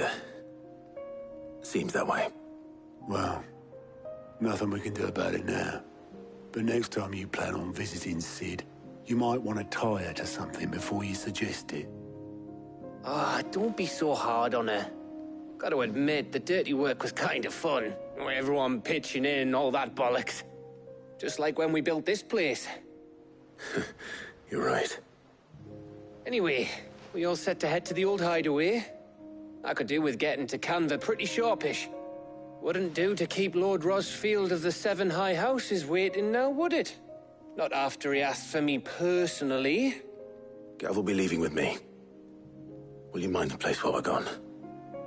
seems that way. Well, nothing we can do about it now. But next time you plan on visiting Sid, you might want to tie her to something before you suggest it. Ah, don't be so hard on her. Gotta admit, the dirty work was kind of fun. Everyone pitching in and all that bollocks. Just like when we built this place. You're right. Anyway, we all set to head to the old hideaway. I could do with getting to Canva pretty sharpish. Wouldn't do to keep Lord Rosfield of the Seven High Houses waiting now, would it? Not after he asked for me personally. Gav will be leaving with me. Will you mind the place while we're gone?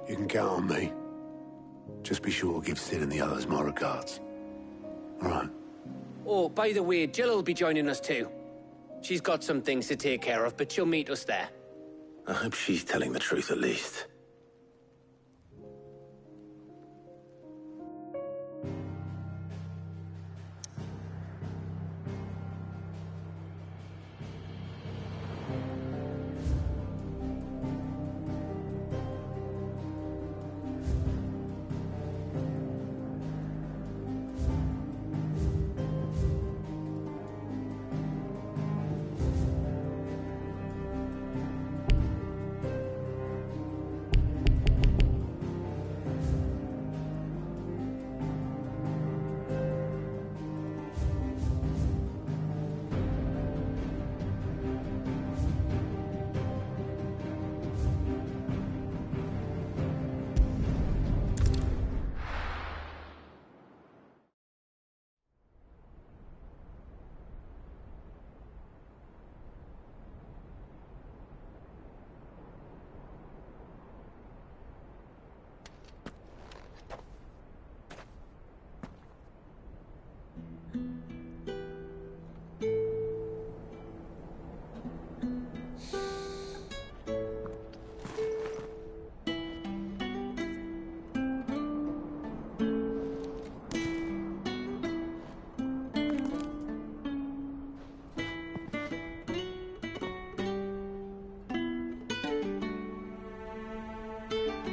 You can count on me. Just be sure to give Sid and the others my regards. All right. Oh, by the way, Jill will be joining us too. She's got some things to take care of, but she'll meet us there. I hope she's telling the truth at least.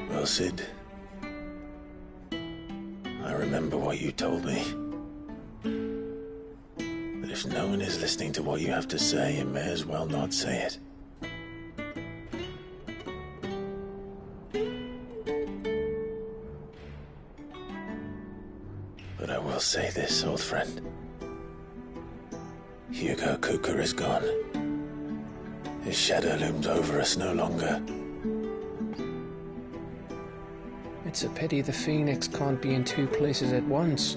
Well, Sid, I remember what you told me. That if no one is listening to what you have to say, you may as well not say it. But I will say this, old friend. Hugo Cooker is gone. His shadow looms over us no longer. It's a pity the Phoenix can't be in two places at once.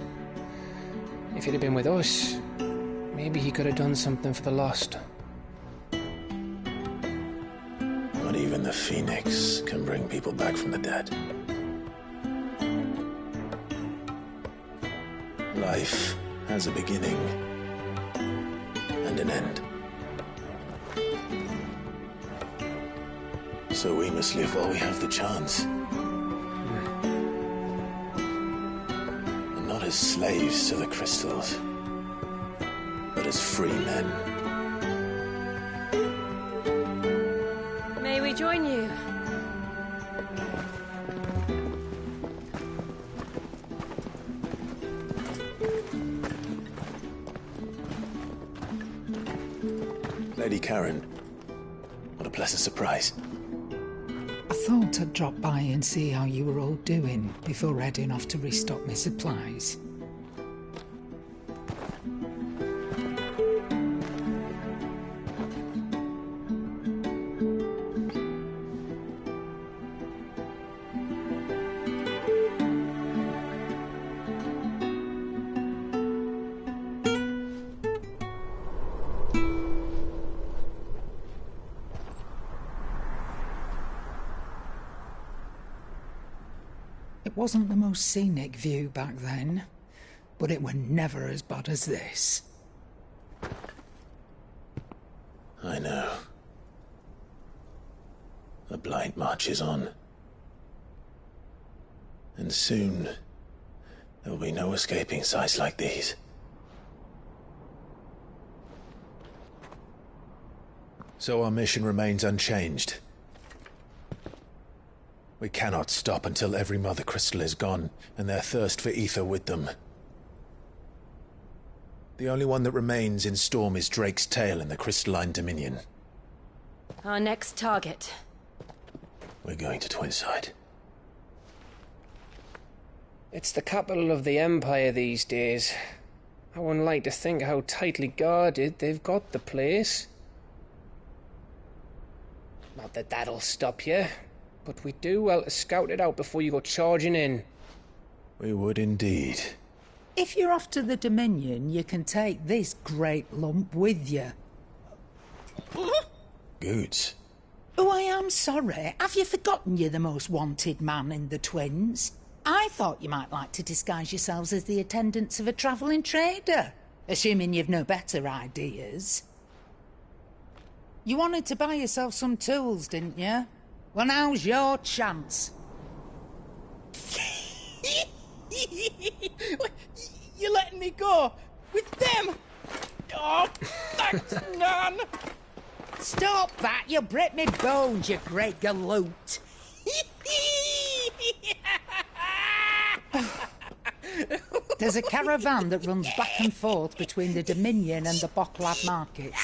If he'd have been with us, maybe he could have done something for the lost. Not even the Phoenix can bring people back from the dead. Life has a beginning and an end. So we must live while we have the chance. Not as slaves to the crystals, but as free men. May we join you? Lady Karen, what a pleasant surprise. I thought I'd drop by and see how you were all doing before heading off to restock my supplies. It wasn't the most scenic view back then, but it were never as bad as this. I know. The blight marches on. And soon, there will be no escaping sights like these. So our mission remains unchanged. We cannot stop until every Mother Crystal is gone, and their thirst for ether with them. The only one that remains in Storm is Drake's tail in the Crystalline Dominion. Our next target. We're going to Twinside. It's the capital of the Empire these days. I wouldn't like to think how tightly guarded they've got the place. Not that that'll stop you, but we do well to scout it out before you go charging in. We would indeed. If you're off to the Dominion, you can take this great lump with you. Goods. Oh, I am sorry. Have you forgotten you're the most wanted man in the Twins? I thought you might like to disguise yourselves as the attendants of a travelling trader, assuming you've no better ideas. You wanted to buy yourself some tools, didn't you? Well, now's your chance. You're letting me go with them? Oh, thanks, Nan. Stop that! You'll break me bones, you great galoot. There's a caravan that runs back and forth between the Dominion and the Bocklad markets.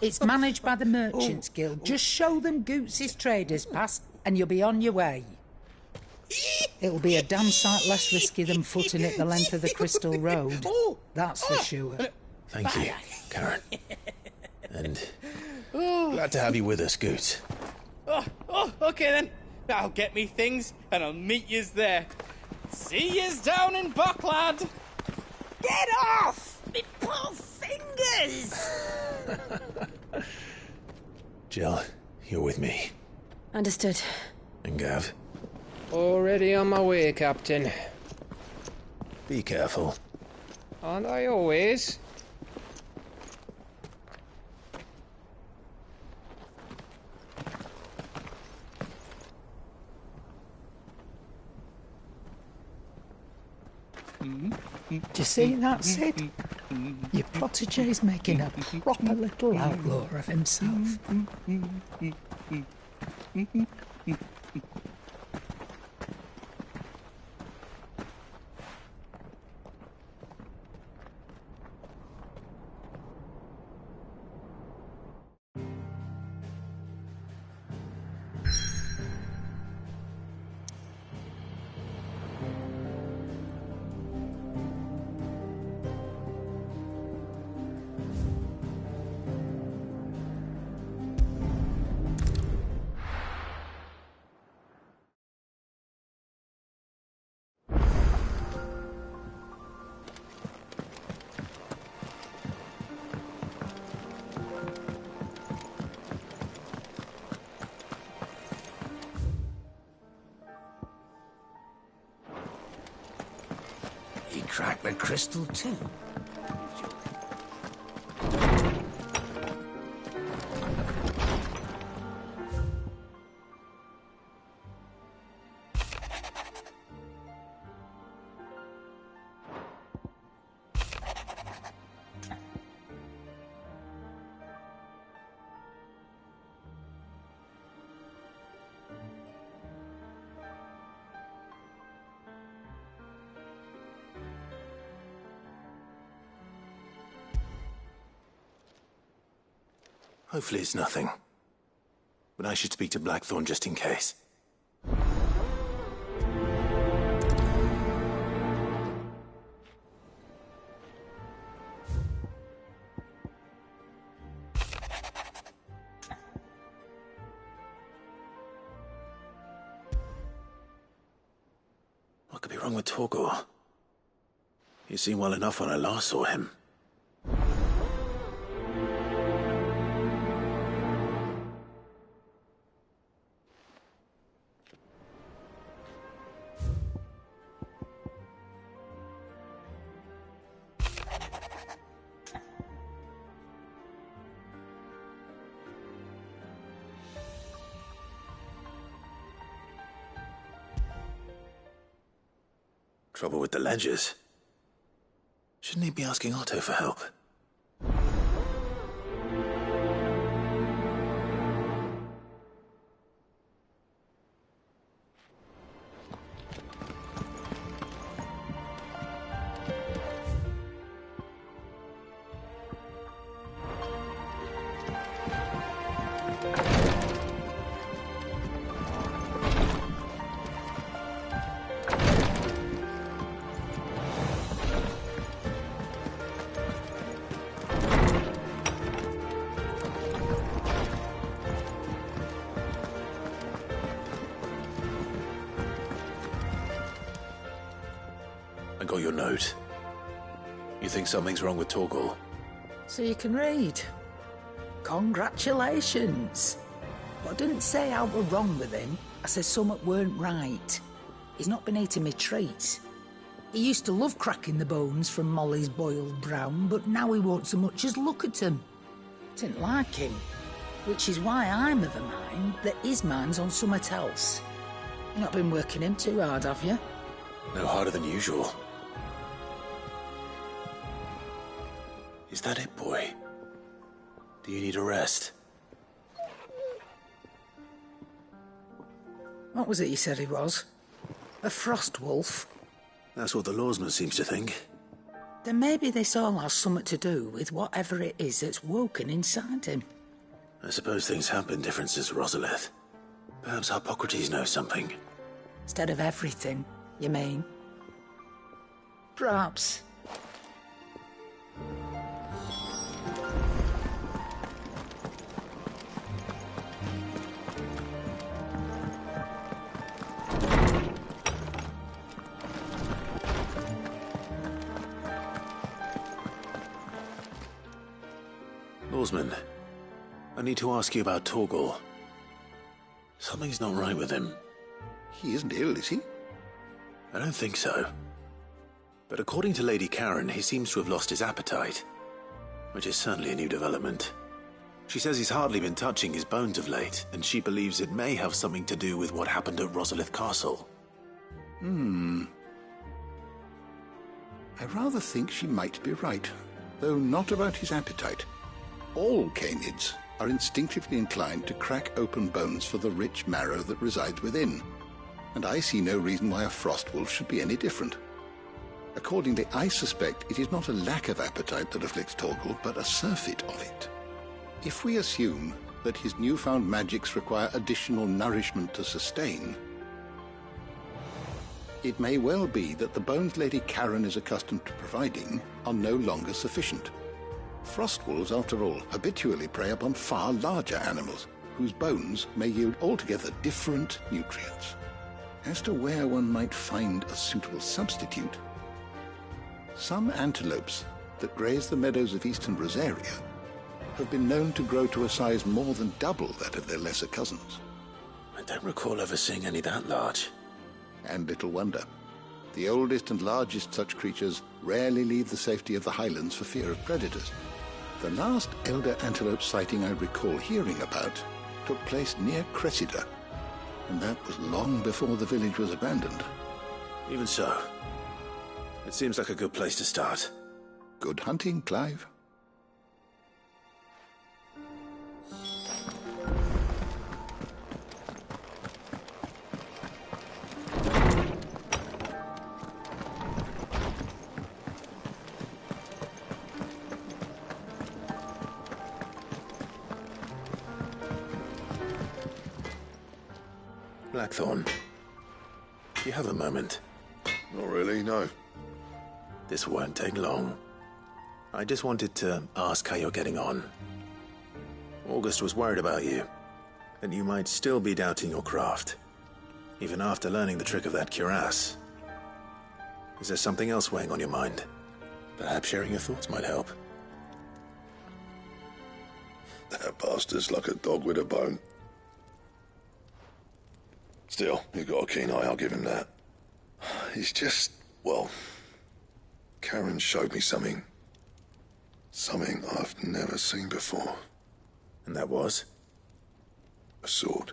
It's managed by the Merchants Guild. Just show them Goots' traders pass and you'll be on your way. It'll be a damn sight less risky than footing it the length of the Crystal Road. That's for sure. Thank you, Karen. And glad to have you with us, Goots. Okay then. I'll get me things and I'll meet yous there. See yous down in Bocklad. Get off! Me poor fingers! Jill, you're with me. Understood. And Gav? Already on my way, Captain. Be careful. Aren't I always? Do you see that, Sid? Your protege's making a proper little outlaw of himself. He cracked the crystal too. Hopefully it's nothing. But I should speak to Blackthorn just in case. What could be wrong with Torgor? He seemed well enough when I last saw him. Trouble with the ledgers. Shouldn't he be asking Otto for help? I got your note. You think something's wrong with Torgal? So you can read. Congratulations. But I didn't say I were wrong with him. I said something weren't right. He's not been eating me treats. He used to love cracking the bones from Molly's boiled brown, but now he won't so much as look at them. Didn't like him. Which is why I'm of the mind that his mind's on something else. You've not been working him too hard, have you? No harder than usual. Is that it, boy? Do you need a rest? What was it you said he was? A frost wolf? That's what the lawsman seems to think. Then maybe this all has something to do with whatever it is that's woken inside him. I suppose things have been different since Rosalith. Perhaps Hippocrates knows something. Instead of everything, you mean? Perhaps. Lawsman, I need to ask you about Torgal. Something's not right with him. He isn't ill, is he? I don't think so. But according to Lady Karen, he seems to have lost his appetite, which is certainly a new development. She says he's hardly been touching his bones of late, and she believes it may have something to do with what happened at Rosalith Castle. I rather think she might be right, though not about his appetite. All canids are instinctively inclined to crack open bones for the rich marrow that resides within, and I see no reason why a frost wolf should be any different. Accordingly, I suspect it is not a lack of appetite that afflicts Torgal, but a surfeit of it. If we assume that his newfound magics require additional nourishment to sustain, it may well be that the bones Lady Karen is accustomed to providing are no longer sufficient. Frost wolves, after all, habitually prey upon far larger animals, whose bones may yield altogether different nutrients. As to where one might find a suitable substitute, some antelopes that graze the meadows of eastern Rosaria have been known to grow to a size more than double that of their lesser cousins. I don't recall ever seeing any that large. And little wonder. The oldest and largest such creatures rarely leave the safety of the highlands for fear of predators. The last elder antelope sighting I recall hearing about took place near Cressida, and that was long before the village was abandoned. Even so, it seems like a good place to start. Good hunting, Clive. Blackthorn, you have a moment? Not really, no. This won't take long. I just wanted to ask how you're getting on. August was worried about you, that you might still be doubting your craft, even after learning the trick of that cuirass. Is there something else weighing on your mind? Perhaps sharing your thoughts might help. That bastard's like a dog with a bone. Still, you've got a keen eye, I'll give him that. He's just, well, Karen showed me something. Something I've never seen before. And that was? A sword.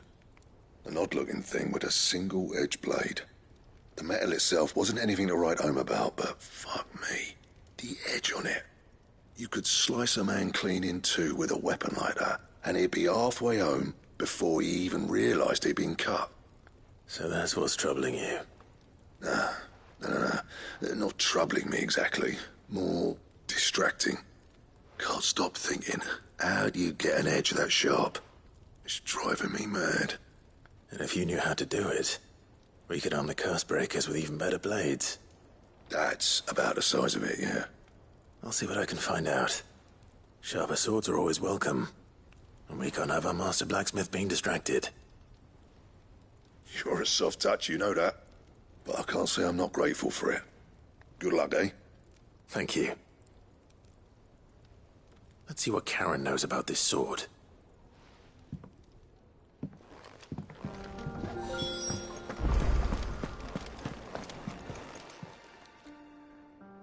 An odd-looking thing with a single-edged blade. The metal itself wasn't anything to write home about, but fuck me. The edge on it. You could slice a man clean in two with a weapon like that, and he'd be halfway home before he even realised he'd been cut. So that's what's troubling you? No. Not troubling me exactly. More distracting. Can't stop thinking, how do you get an edge that sharp? It's driving me mad. And if you knew how to do it, we could arm the curse breakers with even better blades. That's about the size of it, yeah. I'll see what I can find out. Sharper swords are always welcome. And we can't have our master blacksmith being distracted. You're a soft touch, you know that. But I can't say I'm not grateful for it. Good luck, eh? Thank you. Let's see what Karen knows about this sword.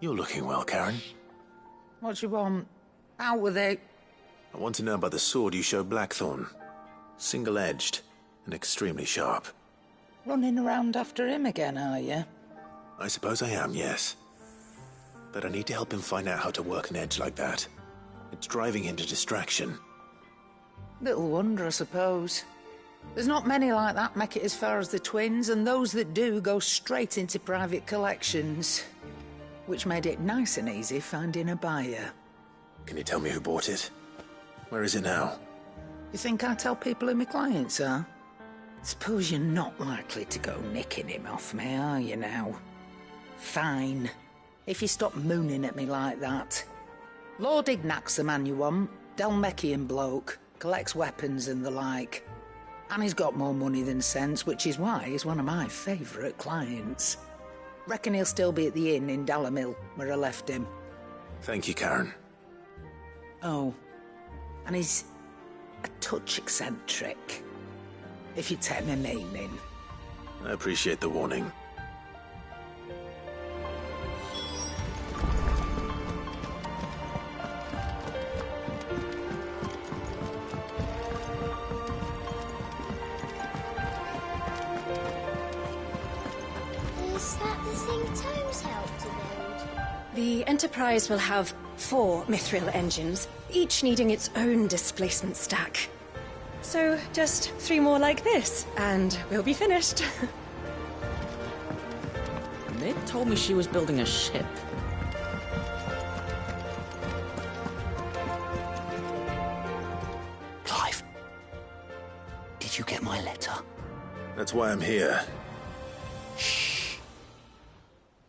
You're looking well, Karen. What do you want? Out with it. I want to know about the sword you showed Blackthorn. Single-edged and extremely sharp. Running around after him again, are you? I suppose I am, yes. But I need to help him find out how to work an edge like that. It's driving him to distraction. Little wonder, I suppose. There's not many like that make it as far as the twins, and those that do go straight into private collections. Which made it nice and easy finding a buyer. Can you tell me who bought it? Where is it now? You think I tell people who my clients are? Suppose you're not likely to go nicking him off me, are you now? Fine. If you stop mooning at me like that. Lord Ignac's the man you want. Dalmekian bloke. Collects weapons and the like. And he's got more money than sense, which is why he's one of my favourite clients. Reckon he'll still be at the inn in Dalamil, where I left him. Thank you, Karen. Oh, and he's a touch eccentric, if you take my meaning. I appreciate the warning. Is that the thing Tomes helped to build? The Enterprise will have 4 mithril engines, each needing its own displacement stack. So, just 3 more like this, and we'll be finished. Mid told me she was building a ship. Clive, did you get my letter? That's why I'm here. Shh.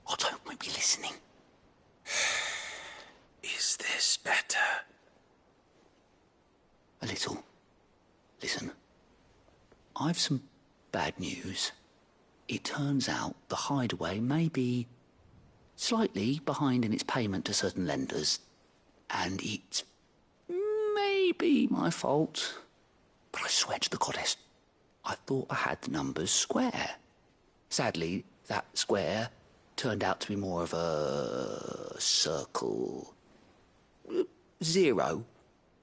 Otto might be listening. Is this better? A little. Listen, I've some bad news. It turns out the Hideaway may be slightly behind in its payment to certain lenders, and it's maybe my fault. But I swear to the goddess, I thought I had the numbers square. Sadly, that square turned out to be more of a circle. 0,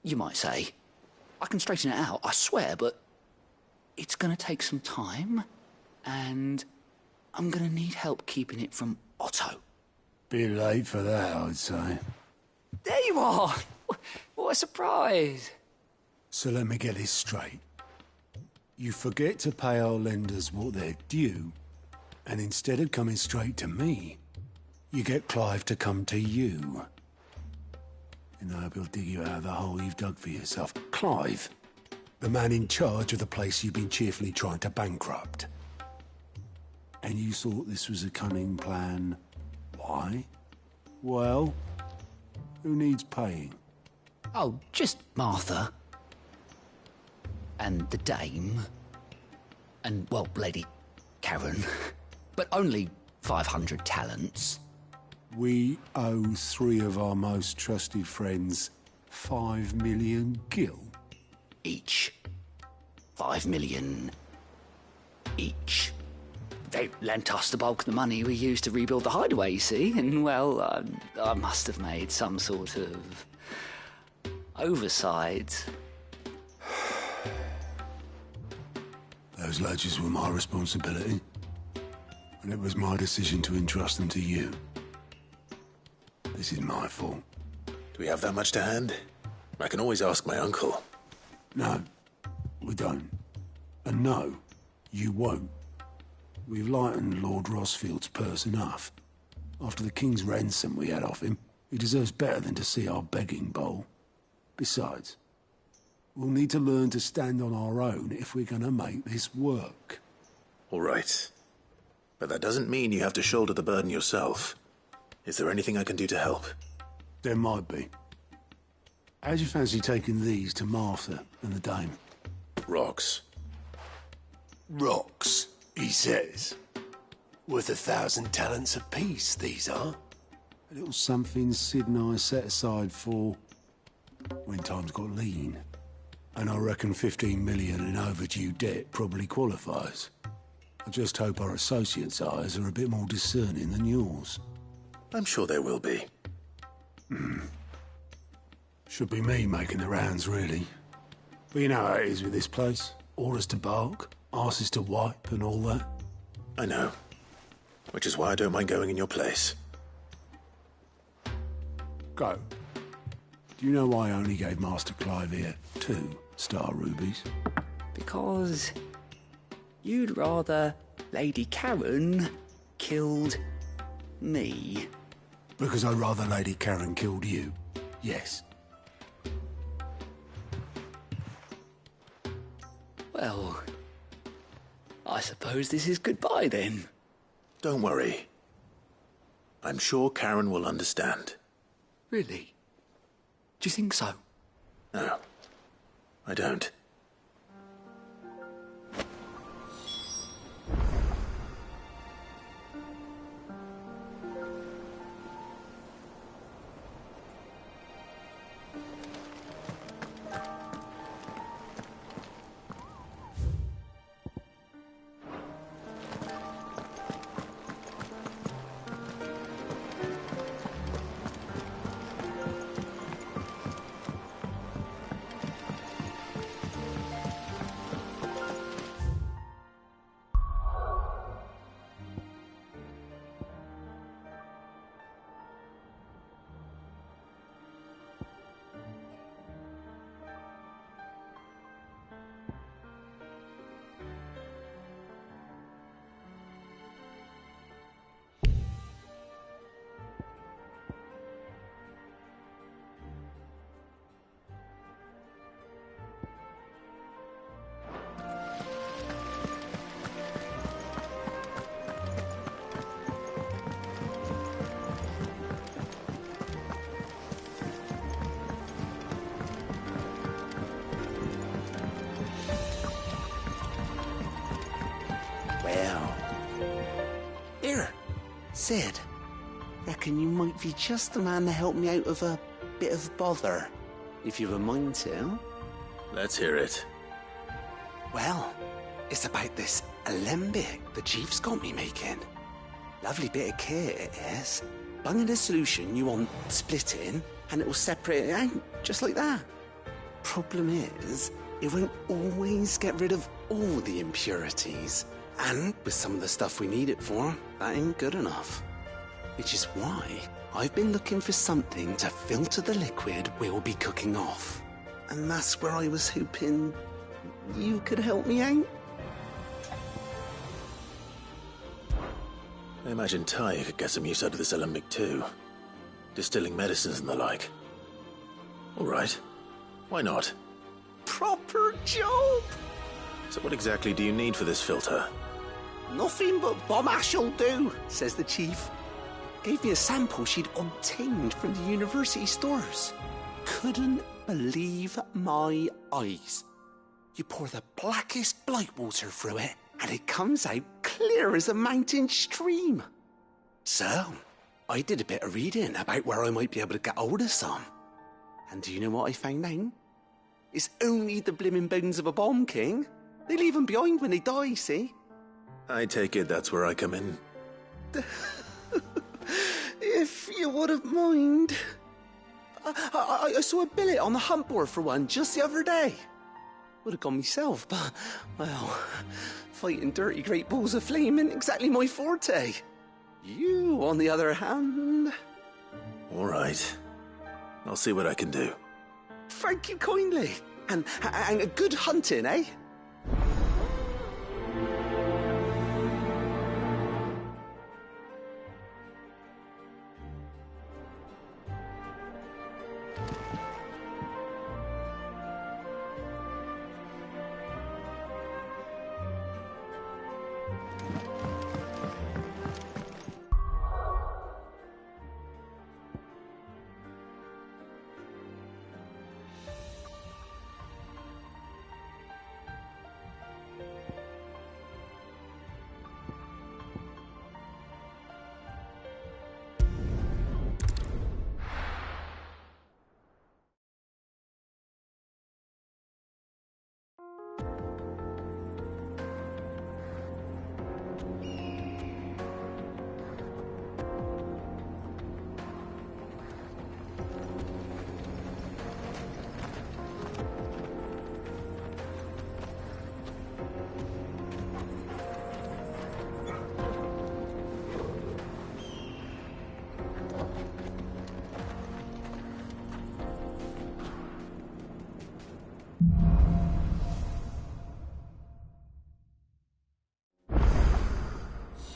you might say. I can straighten it out, I swear, but it's going to take some time, and I'm going to need help keeping it from Otto. Bit late for that, I'd say. There you are! What a surprise! So let me get this straight. You forget to pay our lenders what they're due, and instead of coming straight to me, you get Clive to come to you. And I hope he'll dig you out of the hole you've dug for yourself. Clive, the man in charge of the place you've been cheerfully trying to bankrupt. And you thought this was a cunning plan. Why? Well, who needs paying? Oh, just Martha. And the dame. And, well, Lady Karen. But only 500 talents. We owe 3 of our most trusted friends 5 million gil. Each. 5 million each. They lent us the bulk of the money we used to rebuild the Hideaway, you see, and, well, I must have made some sort of oversight. Those ledgers were my responsibility. And it was my decision to entrust them to you. This is my fault. Do we have that much to hand? I can always ask my uncle. No, we don't. And no, you won't. We've lightened Lord Rosfield's purse enough. After the king's ransom we had off him, he deserves better than to see our begging bowl. Besides, we'll need to learn to stand on our own if we're gonna make this work. All right. But that doesn't mean you have to shoulder the burden yourself. Is there anything I can do to help? There might be. How'd you fancy taking these to Martha and the dame? Rocks. Rocks, he says. Worth 1,000 talents apiece, these are. A little something Sid and I set aside for when times got lean. And I reckon 15 million in overdue debt probably qualifies. I just hope our associates' eyes are a bit more discerning than yours. I'm sure there will be. Should be me making the rounds, really. But you know how it is with this place. Orders to bark, arses to wipe, and all that. I know. Which is why I don't mind going in your place. Go. Do you know why I only gave Master Clive here 2 star rubies? Because you'd rather Lady Karen killed me. Because I'd rather Lady Karen killed you. Yes. Well, I suppose this is goodbye then. Don't worry. I'm sure Karen will understand. Really? Do you think so? No, I don't. Sid, reckon you might be just the man to help me out of a bit of bother, if you've a mind to. Let's hear it. Well, it's about this alembic the chief's got me making. Lovely bit of kit it is. Bung in a solution you want splitting, and it'll separate it out, just like that. Problem is, it won't always get rid of all the impurities. And with some of the stuff we need it for, that ain't good enough. Which is why I've been looking for something to filter the liquid we'll be cooking off. And that's where I was hoping you could help me out. I imagine Ty could get some use out of this alembic too. Distilling medicines and the like. All right. Why not? Proper job! So what exactly do you need for this filter? Nothing but bomb ash'll do, says the chief. Gave me a sample she'd obtained from the university stores. Couldn't believe my eyes. You pour the blackest blight water through it, and it comes out clear as a mountain stream. So, I did a bit of reading about where I might be able to get hold of some. And do you know what I found out? It's only the blimmin' bones of a bomb king. They leave them behind when they die, see? I take it that's where I come in. If you wouldn't mind. I saw a billet on the hunt board for one just the other day. Would have gone myself, but, well, fighting dirty great balls of flame ain't exactly my forte. You, on the other hand... All right. I'll see what I can do. Thank you kindly. And good hunting, eh?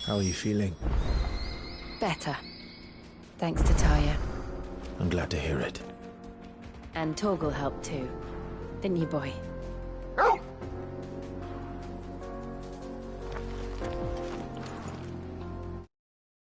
How are you feeling? Better. Thanks to Taya. I'm glad to hear it. And Torgal helped too. Didn't you, boy?